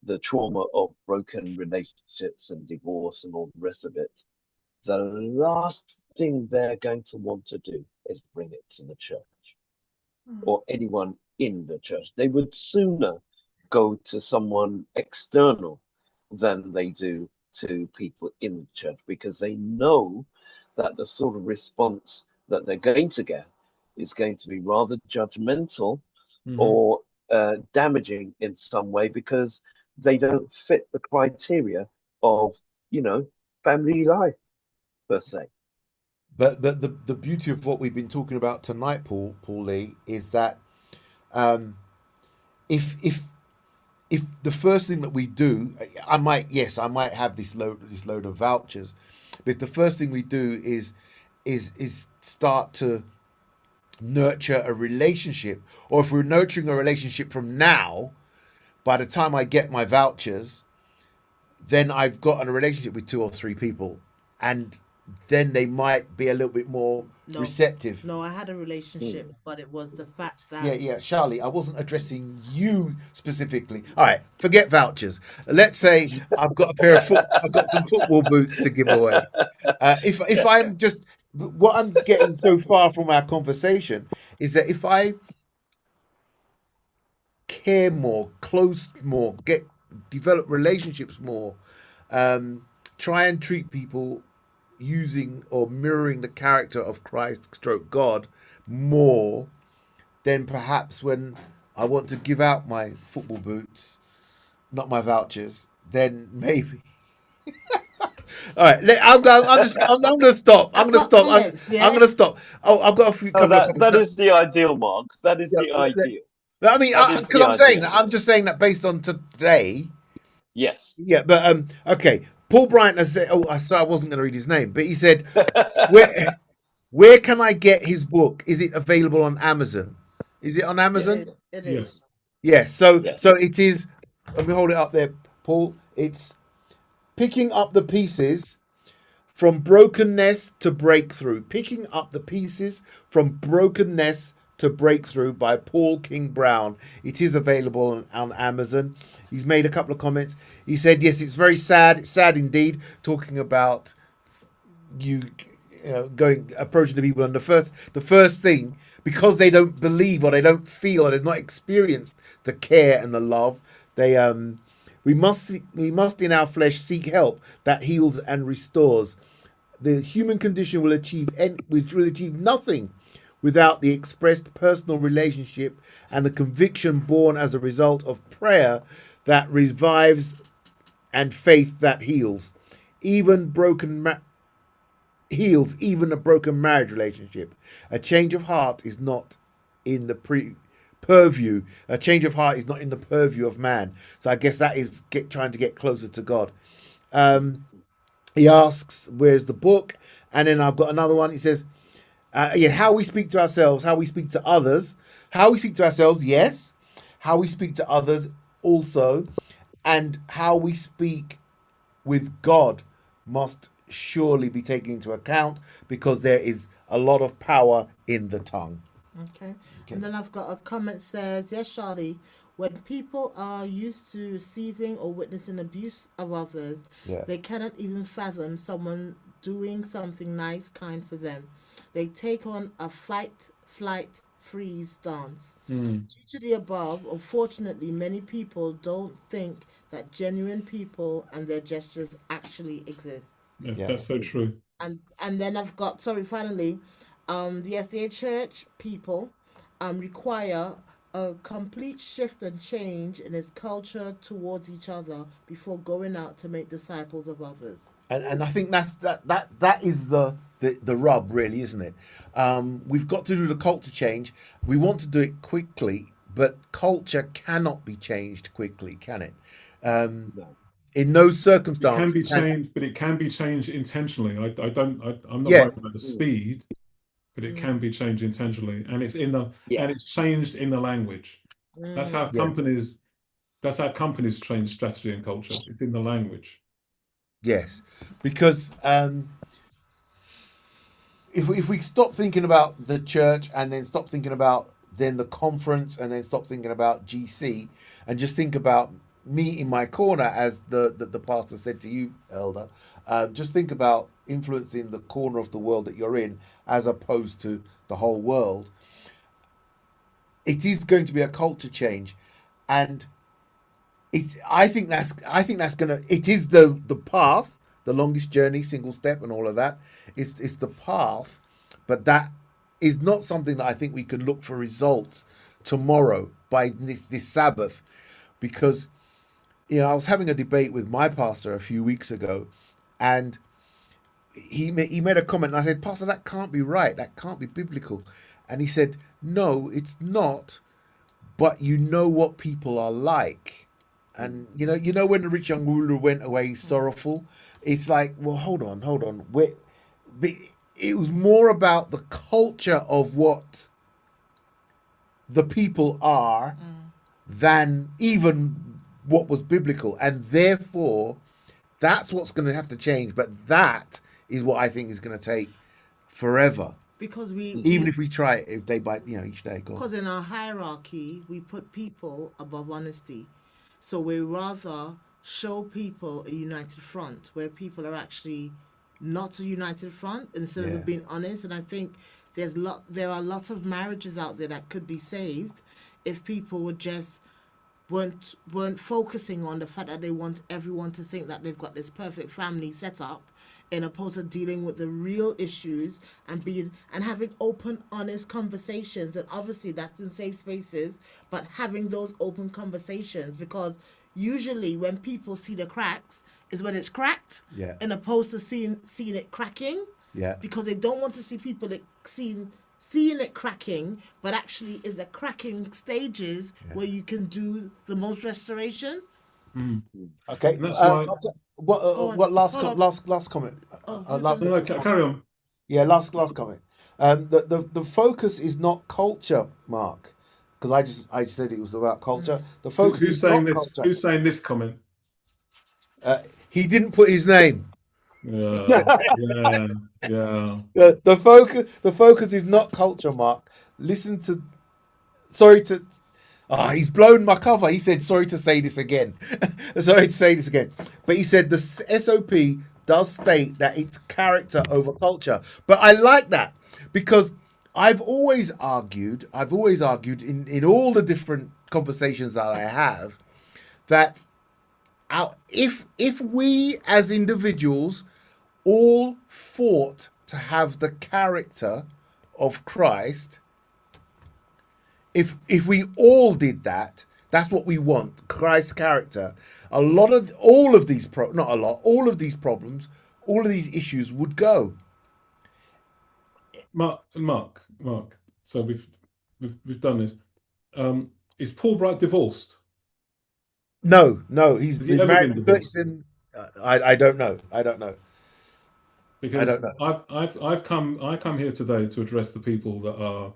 the trauma of broken relationships and divorce and all the rest of it, the last thing they're going to want to do is bring it to the church or anyone in the church. They would sooner go to someone external than they do to people in the church, because they know that the sort of response that they're going to get is going to be rather judgmental or damaging in some way, because they don't fit the criteria of, family life per se. But the beauty of what we've been talking about tonight, Paul Lee, is that if the first thing that we do, I might have this load of vouchers, but if the first thing we do is start to nurture a relationship, or if we're nurturing a relationship from now, by the time I get my vouchers, then I've got a relationship with 2 or 3 people, and then they might be a little bit more receptive. No, I had a relationship, but it was the fact that... Yeah, Charlie, I wasn't addressing you specifically. All right, forget vouchers. Let's say I've got I've got some football boots to give away. If I'm just... What I'm getting so far from our conversation is that if I care more, get develop relationships more, try and treat people using or mirroring the character of Christ stroke God more than perhaps when I want to give out my football boots, not my vouchers, then maybe. All right, I'm going to stop. I'm going to stop. I'm going to stop. Oh, I've got a few. Oh, Couple of that is the ideal, Mark. That is yeah, the ideal. I mean, That is because the I'm saying ideal. that, I'm just saying that based on today. Yes. Yeah, but okay. Paul Bryant has said. Oh, I wasn't going to read his name, but he said, "Where can I get his book? Is it available on Amazon? Is it on It Amazon?" is. It Yes. is. Yes. So Yes. it is. Let me hold it up there, Paul. It's Picking Up the Pieces from Brokenness to Breakthrough. Picking Up the Pieces from Brokenness to Breakthrough by Paul King Brown. It is available on Amazon. He's made a couple of comments. He said, yes, it's very sad. It's sad indeed, talking about you know, approaching the people, and the first thing, because they don't believe or they don't feel or they've not experienced the care and the love, they we must in our flesh seek help that heals and restores. The human condition will achieve nothing without the expressed personal relationship and the conviction born as a result of prayer that revives and faith that heals. Even a broken marriage relationship. A change of heart is not in the purview. A change of heart is not in the purview of man. So I guess that is trying to get closer to God. He asks, where's the book? And then I've got another one. He says, how we speak to ourselves, how we speak to others. How we speak to ourselves, yes. How we speak to others also. And how we speak with God must surely be taken into account, because there is a lot of power in the tongue. Okay. And then I've got a comment says, yes, Charlie, when people are used to receiving or witnessing abuse of others, Yeah. they cannot even fathom someone doing something nice, kind for them. They take on a fight, flight, freeze stance. Due to the above, unfortunately, many people don't think that genuine people and their gestures actually exist. Yes, Yeah. that's so true. And then I've got, sorry, finally, the SDA Church people require a complete shift and change in its culture towards each other before going out to make disciples of others. And I think that is the rub, really, isn't it? We've got to do the culture change. We want to do it quickly, but culture cannot be changed quickly, can it? No. In no It circumstance. can be changed, but it can be changed intentionally. I'm not Yeah. worried about the speed, but it can be changed intentionally, and Yeah. it's changed in the language. That's how Yeah. companies change strategy and culture. It's in the language. Yes, because if we stop thinking about the church and then stop thinking about then the conference and then stop thinking about GC and just think about me in my corner, as the pastor said to you, Elder, just think about influencing the corner of the world that you're in as opposed to the whole world. It is going to be a culture change, and I think that's gonna. It is the path, the longest journey, single step, and all of that. It's the path, but that is not something that I think we can look for results tomorrow by this Sabbath, because I was having a debate with my pastor a few weeks ago, and he made a comment, and I said, Pastor, that can't be right. That can't be biblical. And he said, no, it's not. But you know what people are like. And you know when the rich young ruler went away sorrowful, it's like, well, hold on. It was more about the culture of what the people are than even what was biblical, and therefore that's what's going to have to change. But that is what I think is going to take forever, Because even if we try it, if day by each day. Go on. because in our hierarchy we put people above honesty, so we rather show people a united front where people are actually not a united front instead Yeah. of being honest. And I think there are lots of marriages out there that could be saved if people would just weren't focusing on the fact that they want everyone to think that they've got this perfect family set up, in opposed to dealing with the real issues and having open, honest conversations. And obviously that's in safe spaces, but having those open conversations, because usually when people see the cracks is when it's cracked, Yeah. in opposed to seeing it cracking, Yeah. because they don't want to see people seeing it cracking, but actually is a cracking stages where you can do the most restoration. Okay. And that's why. Okay. Go on. What last Hold on. last comment? who's last, gonna- No, carry on. yeah, last comment. The focus is not culture, Mark, because I just said it was about culture. The focus Who's is saying not this? culture. Who's saying this comment? He didn't put his name. Yeah, yeah, yeah. The focus is not culture, Mark. Listen to. Sorry to. Ah, he's blown my cover. He said, sorry to say this again. Sorry to say this again. But he said the SOP does state that it's character over culture. But I like that, because I've always argued in all the different conversations that I have, that if we as individuals all fought to have the character of Christ, if we all did that, that's what we want, Christ's character. All of these problems, all of these issues would go. Mark. So we've done this. Is Paul Bright divorced? No, he's Has he been ever married been for divorced? 37. I don't know. I don't know. Because I don't know. I come here today to address the people that are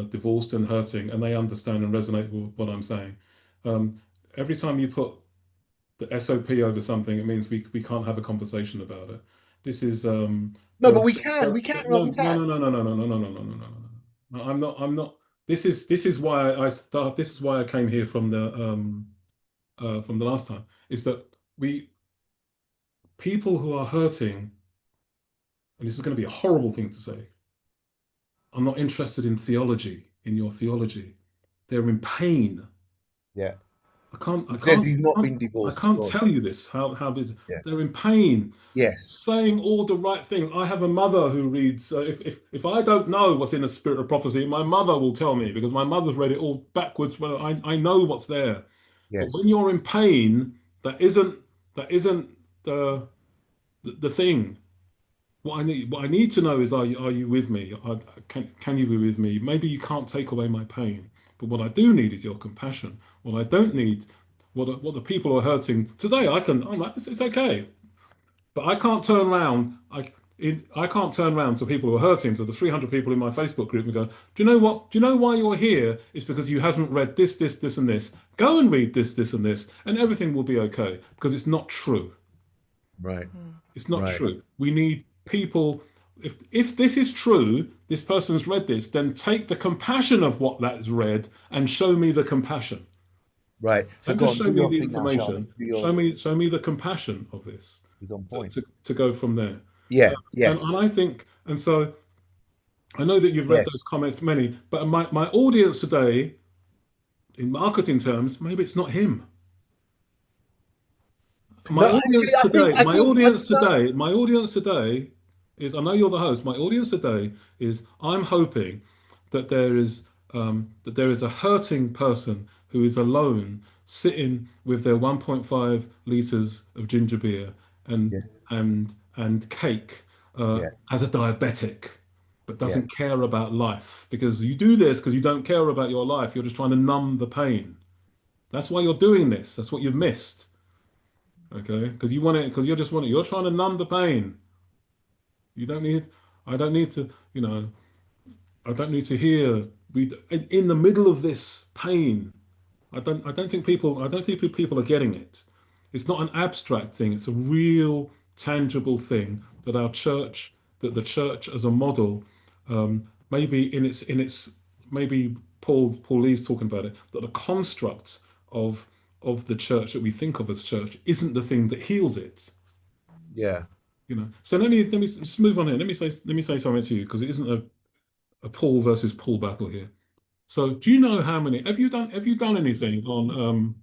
divorced and hurting, and they understand and resonate with what I'm saying. Every time you put the SOP over something, it means we can't have a conversation about it. This is No, but we can. no, I'm not. This is why this is why I came here from the last time. Is that people who are hurting, and this is going to be a horrible thing to say, I'm not interested in theology, in your theology. They're in pain. Yeah. Because he's not been divorced. I can't Go on. tell you this. Yeah. They're in pain, Yes. saying all the right thing. I have a mother who reads. If I don't know what's in the spirit of prophecy, my mother will tell me, because my mother's read it all backwards. Well, I know what's there. Yes. But when you're in pain, that isn't the thing. What I need to know is, are you with me? Can you be with me? Maybe you can't take away my pain, but what I do need is your compassion. What I don't need, what the people are hurting today, I'm like, it's okay, but I can't turn around. I can't turn around to people who are hurting, to the 300 people in my Facebook group, and go, do you know what? Do you know why you're here? It's because you haven't read this, and this. Go and read this, and this, and everything will be okay, because it's not true. Right. It's not Right. true. We need people. If this is true, this person's read this, then take the compassion of what that's read and show me the compassion. Right. So Don't go just on, show do me your the thing now, information. Charlotte. Show me the compassion of this He's on point. to go from there. Yeah. Yes. And I think, and so I know that you've read Yes. those comments, many, but my audience today, in marketing terms, maybe it's not him. My No, audience actually, today, I think my audience today is, I know you're the host. My audience today is, I'm hoping that there is a hurting person who is alone, sitting with their 1.5 liters of ginger beer and cake Yeah. as a diabetic, but Yeah. doesn't care about life, because you do this because you don't care about your life. You're just trying to numb the pain. That's why you're doing this. That's what you've missed. Okay, because you want it, because you're trying to numb the pain. I don't need to, I don't need to hear in the middle of this pain. I don't think people are getting it. It's not an abstract thing. It's a real, tangible thing that the church as a model, maybe in its maybe Paul Lee's talking about it, that the construct of the church that we think of as church isn't the thing that heals it. Yeah. So let me just move on here. Let me say something to you, because it isn't a Paul versus Paul battle here. So do you know how many? Have you done anything on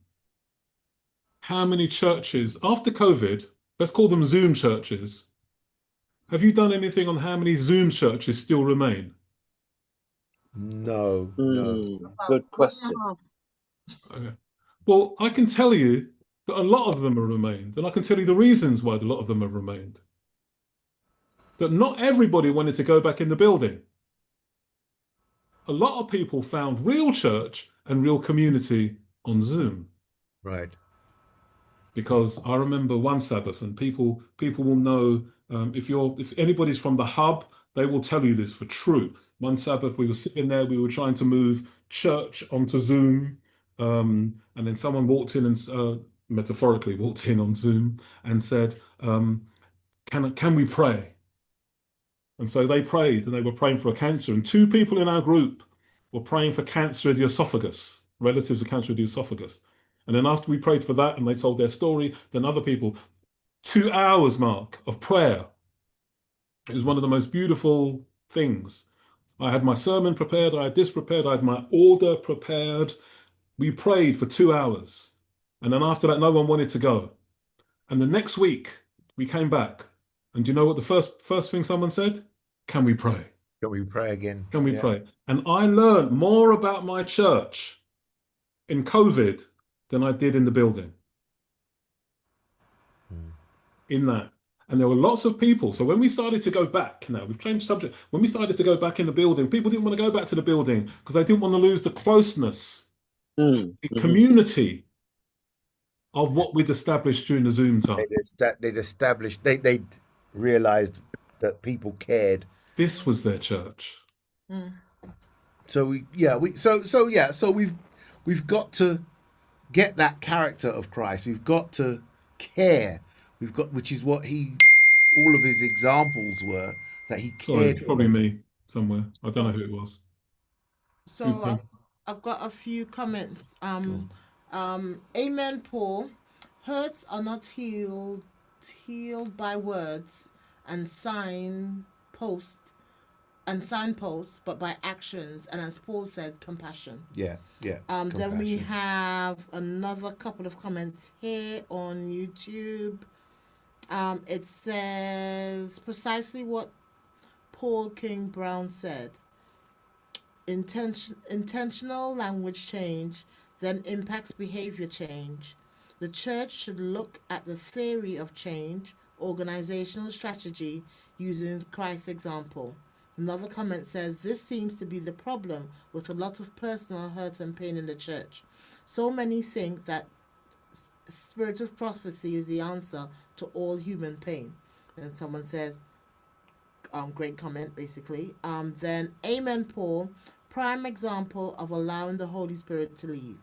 how many churches after COVID? Let's call them Zoom churches. Have you done anything on how many Zoom churches still remain? No. About Good 1.5. question. Okay. Well, I can tell you that a lot of them have remained, and I can tell you the reasons why a lot of them have remained. That not everybody wanted to go back in the building. A lot of people found real church and real community on Zoom. Right. Because I remember one Sabbath, and people will know, if anybody's from the hub, they will tell you this for true. One Sabbath, we were sitting there, we were trying to move church onto Zoom, and then someone walked in and metaphorically walked in on Zoom and said, "Can we pray?" And so they prayed, and they were praying for a cancer, and two people in our group were praying for cancer of the esophagus, relatives of cancer of the esophagus. And then after we prayed for that and they told their story, then other people, 2 hours, Mark, of prayer. It was one of the most beautiful things. I had my sermon prepared, I had this prepared, I had my order prepared. We prayed for 2 hours. And then after that, no one wanted to go. And the next week, we came back. And do you know what the first thing someone said? Can we pray? Can we pray again? Can we Yeah. pray? And I learned more about my church in COVID than I did in the building. In that. And there were lots of people. So when we started to go back, now we've changed subject. When we started to go back in the building, people didn't want to go back to the building because they didn't want to lose the closeness, the community of what we'd established during the Zoom time. They'd realized that people cared. This was their church. So we've got to get that character of Christ. We've got to care. Which is what all of his examples were, that he Sorry, cared. probably me somewhere. I don't know who it was. So I've got a few comments. Amen, Paul. Hurts are not healed by words and signposts, but by actions. And as Paul said, compassion. Yeah. Then we have another couple of comments here on YouTube. It says precisely what Paul King Brown said. Intentional language change then impacts behavior change. The church should look at the theory of change, organizational strategy, using Christ's example. Another comment says, this seems to be the problem with a lot of personal hurt and pain in the church. So many think that spirit of prophecy is the answer to all human pain. And someone says, great comment, basically. Then, Amen, Paul, prime example of allowing the Holy Spirit to lead.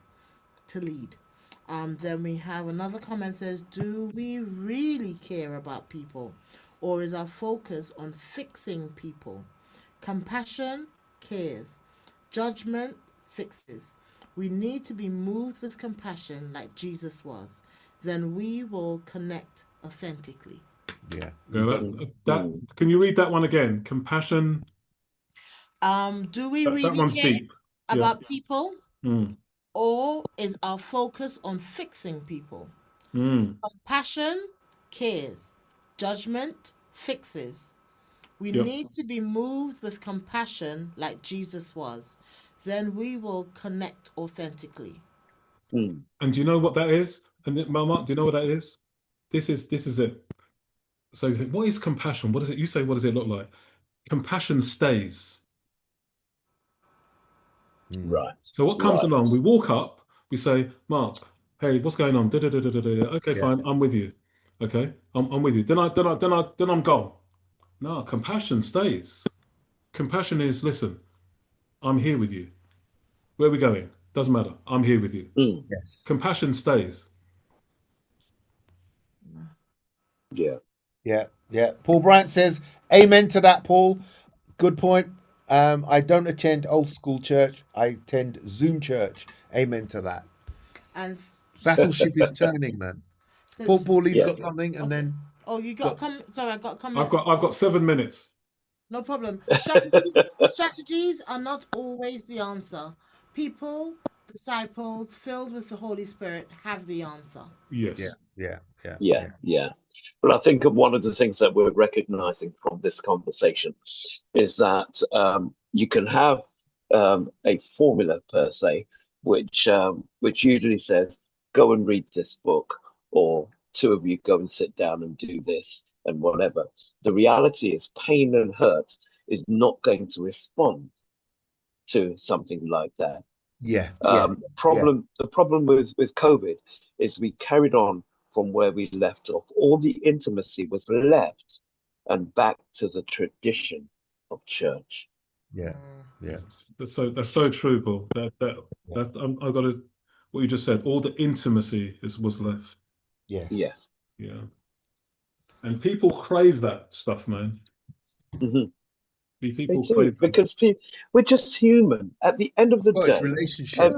Then we have another comment says, do we really care about people? Or is our focus on fixing people? Compassion cares. Judgment fixes. We need to be moved with compassion like Jesus was. Then we will connect authentically. Yeah. That can you read that one again? Compassion. Do we That really one's care deep. about people? Mm. Or is our focus on fixing people? Compassion cares. Judgment fixes. We need to be moved with compassion like Jesus was. Then we will connect authentically. And do you know what that is? And Mark, do you know what that is? This is it. So you think, what is compassion? What is it? You say, what does it look like? Compassion stays. Right. So what comes along? We walk up. We say, Mark, hey, what's going on? Okay, fine. I'm with you. Okay, I'm with you. Then I'm gone. No, compassion stays. Compassion is, listen, I'm here with you. Where are we going? Doesn't matter. I'm here with you. Yes. Compassion stays. Yeah. Paul Bryant says, amen to that, Paul. Good point. I don't attend old school church. I attend Zoom church. Amen to that. And Battleship is turning, man. Paul Lee's got something, and then. Oh, you got sorry, I got a comment. I've got 7 minutes. No problem. Strategies are not always the answer, people, disciples filled with the Holy Spirit have the answer. Yes. Yeah. But I think one of the things that we're recognizing from this conversation is that you can have a formula per se, which usually says, go and read this book, or two of you go and sit down and do this and whatever. The reality is pain and hurt is not going to respond to something like that. The problem with COVID is we carried on from where we left off. All the intimacy was left and back to the tradition of church. That's so true, Paul. I've got to, what you just said, all the intimacy was left. Yeah. And people crave that stuff, man. Mm-hmm. People crave because we're just human. At the end of the day, it's relationship.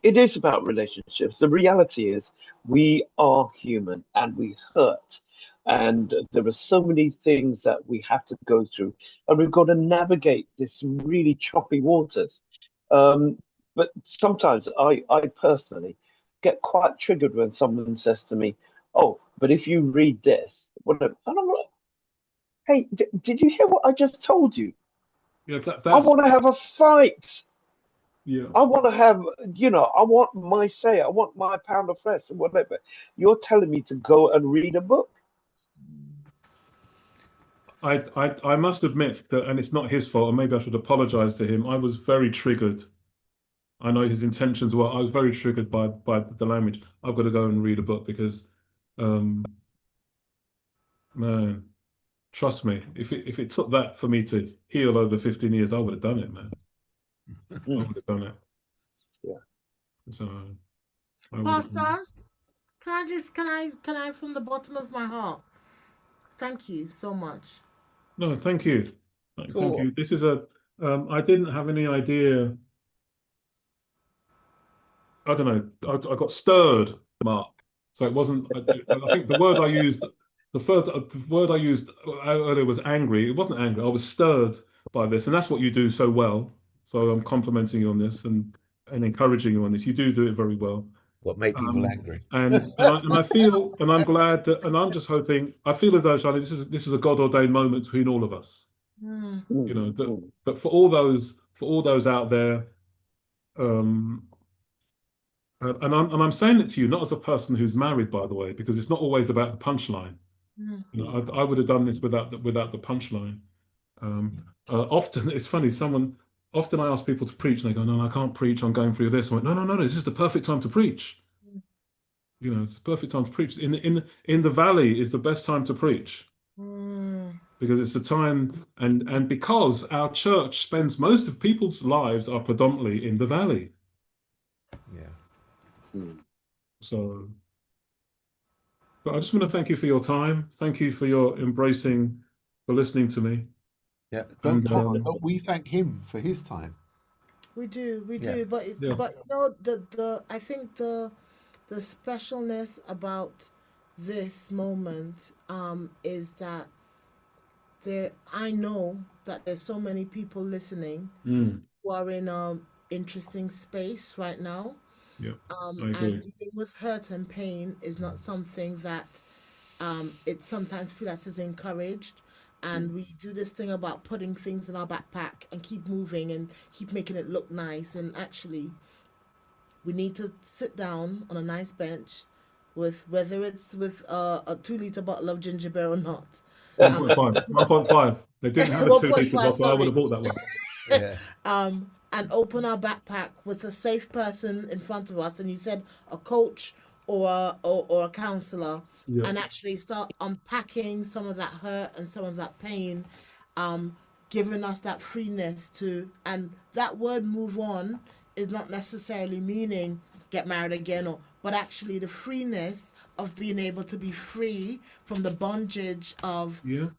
It is about relationships. The reality is we are human and we hurt. And there are so many things that we have to go through, and we've got to navigate this really choppy waters. But sometimes I personally get quite triggered when someone says to me, "Oh, but if you read this, whatever," and I'm like, "Hey, did you hear what I just told you? Yeah, I want to have a fight. Yeah. I want to have, I want my say. I want my pound of flesh and whatever. You're telling me to go and read a book." I must admit that, and it's not his fault, and maybe I should apologize to him. I was very triggered. I know his intentions were. I was very triggered by the language. I've got to go and read a book because, man, trust me, if it took that for me to heal over 15 years, I would have done it, man. I would have done it. Yeah. So, Pastor, can I from the bottom of my heart, thank you so much. No, thank you. Thank you. This is I didn't have any idea. I don't know. I got stirred, Mark. So it wasn't, I think the word I used, the word I used earlier was angry. It wasn't angry. I was stirred by this. And that's what you do so well. So I'm complimenting you on this and encouraging you on this. You do it very well. What made people angry? And I feel, and I'm glad that, and I'm just hoping, I feel as though, Charlie, this is a God ordained moment between all of us. You know, that for all those out there, and I'm saying it to you not as a person who's married, by the way, because it's not always about the punchline. You know, I would have done this without the punchline. Often it's funny. Often I ask people to preach, and they go, "No, I can't preach. I'm going through this." I went, "No. This is the perfect time to preach. You know, it's the perfect time to preach. In the valley is the best time to preach, because it's a time, and because our church spends most of people's lives are predominantly in the valley. So, but I just want to thank you for your time. Thank you for your for listening to me. Yeah, don't we thank him for his time? We do, but I think the specialness about this moment is that I know that there's so many people listening who are in an interesting space right now. And dealing with hurt and pain is not something that it sometimes feels as encouraged. And we do this thing about putting things in our backpack and keep moving and keep making it look nice. And actually, we need to sit down on a nice bench with, whether it's with a 2-liter bottle of ginger beer or not. 1.5. They didn't have a 2-liter bottle. I would have bought that one. And open our backpack with a safe person in front of us. And you said a coach or a counselor. And actually start unpacking some of that hurt and some of that pain, giving us that freeness to, and that word move on is not necessarily meaning get married again, but actually the freeness of being able to be free from the bondage of the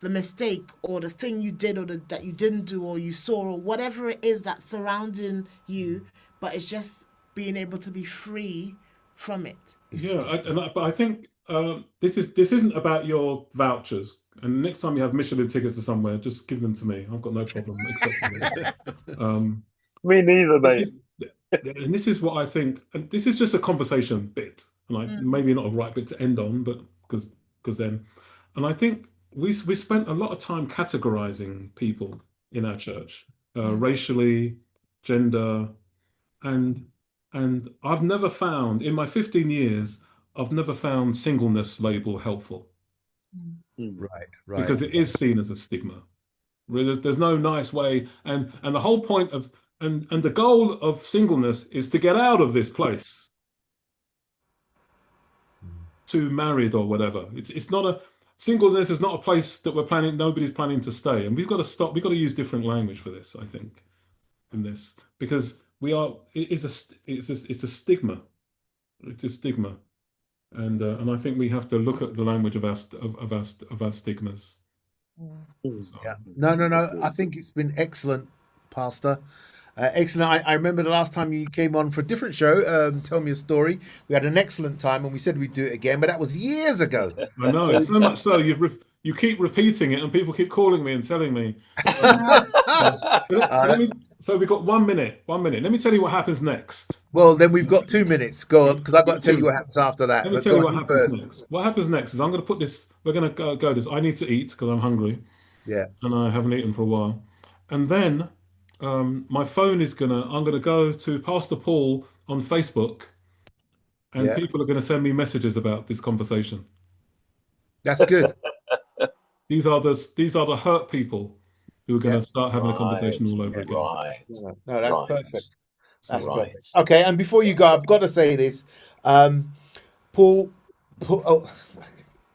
mistake or the thing you did or that you didn't do or you saw or whatever it is that's surrounding you, but it's just being able to be free from it. But I think this isn't about your vouchers. And next time you have Michelin tickets to somewhere, just give them to me. I've got no problem accepting it. Me neither, This mate. is, and this is what I think, and this is just a conversation bit, and maybe not a right bit to end on, but because then, and I think we spent a lot of time categorizing people in our church, racially, gender, and I've never found in my 15 years, I've never found singleness label helpful Right. because it is seen as a stigma. There's no nice way, and the whole point of and the goal of singleness is to get out of this place, to married or whatever. It's not a singleness is not a place that nobody's planning to stay, and we've got to stop. We've got to use different language for this, I think, in this, because it's a stigma. It's a stigma, and I think we have to look at the language of our stigmas. Yeah. No. I think it's been excellent, Pastor. Excellent. I remember the last time you came on for a different show, Tell Me a Story. We had an excellent time and we said we'd do it again, but that was years ago. I know, so much so you keep repeating it and people keep calling me and telling me. So we've got 1 minute. Let me tell you what happens next. Well, then we've got 2 minutes. Go on, because I've got to tell you what happens after that. Let me tell you what happens next. What happens next is I'm going to put this, we're going to go this. I need to eat because I'm hungry. Yeah. And I haven't eaten for a while. And then my phone I'm going to go to Pastor Paul on Facebook, and people are going to send me messages about this conversation. That's good. These are the hurt people who are going to start having a conversation all over again. Right. No, that's perfect. That's right. perfect. Okay, and before you go, I've got to say this. Paul oh,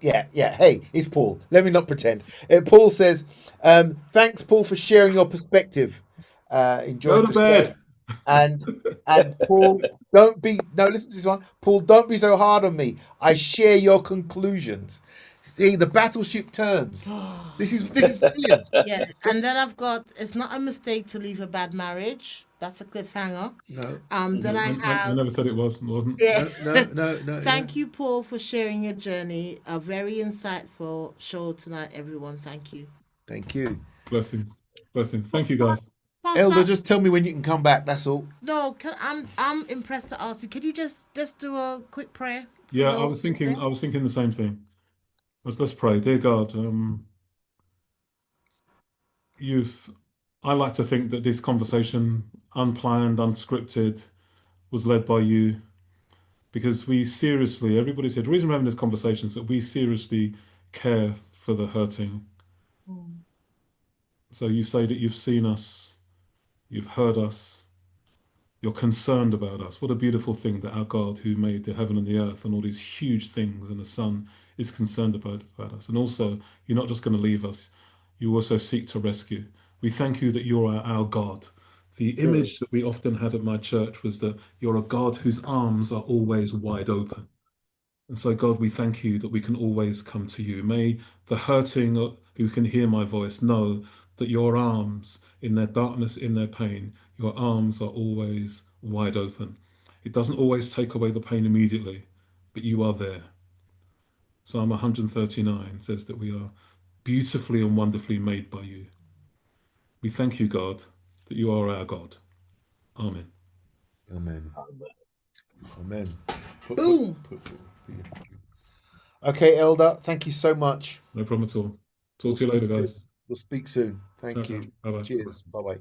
yeah, hey, it's Paul. Let me not pretend. Paul says, thanks, Paul, for sharing your perspective. Enjoy Go to bed. And Paul, listen to this one. Paul, don't be so hard on me. I share your conclusions. See, the battleship turns. This is brilliant. Yeah, and then I've got, it's not a mistake to leave a bad marriage. That's a cliffhanger. No. Then I have. I never said it wasn't. Yeah. No. Thank you, Paul, for sharing your journey. A very insightful show tonight, everyone. Thank you. Thank you. Blessings. Thank you, guys. Pastor, Elder, just tell me when you can come back. That's all. No, I'm impressed to ask you. Could you just do a quick prayer? Yeah, I was thinking the same thing. Let's pray. Dear God, I like to think that this conversation, unplanned, unscripted, was led by you, because everybody said, the reason we're having this conversation is that we seriously care for the hurting. So you say that you've seen us, you've heard us, you're concerned about us. What a beautiful thing that our God, who made the heaven and the earth and all these huge things and the sun, is concerned about us. And also, you're not just going to leave us, you also seek to rescue. We thank you that you're our God. The image that we often had at my church was that you're a God whose arms are always wide open. And so, God, we thank you that we can always come to you. May the hurting who can hear my voice know that your arms, in their darkness, in their pain, your arms are always wide open. It doesn't always take away the pain immediately, but you are there. Psalm 139 says that we are beautifully and wonderfully made by you. We thank you, God, that you are our God. Amen. Amen. Boom. Okay, Elder, thank you so much. No problem at all. Talk to you later, guys. We'll speak soon. Thank you. Bye-bye. Cheers. Bye-bye.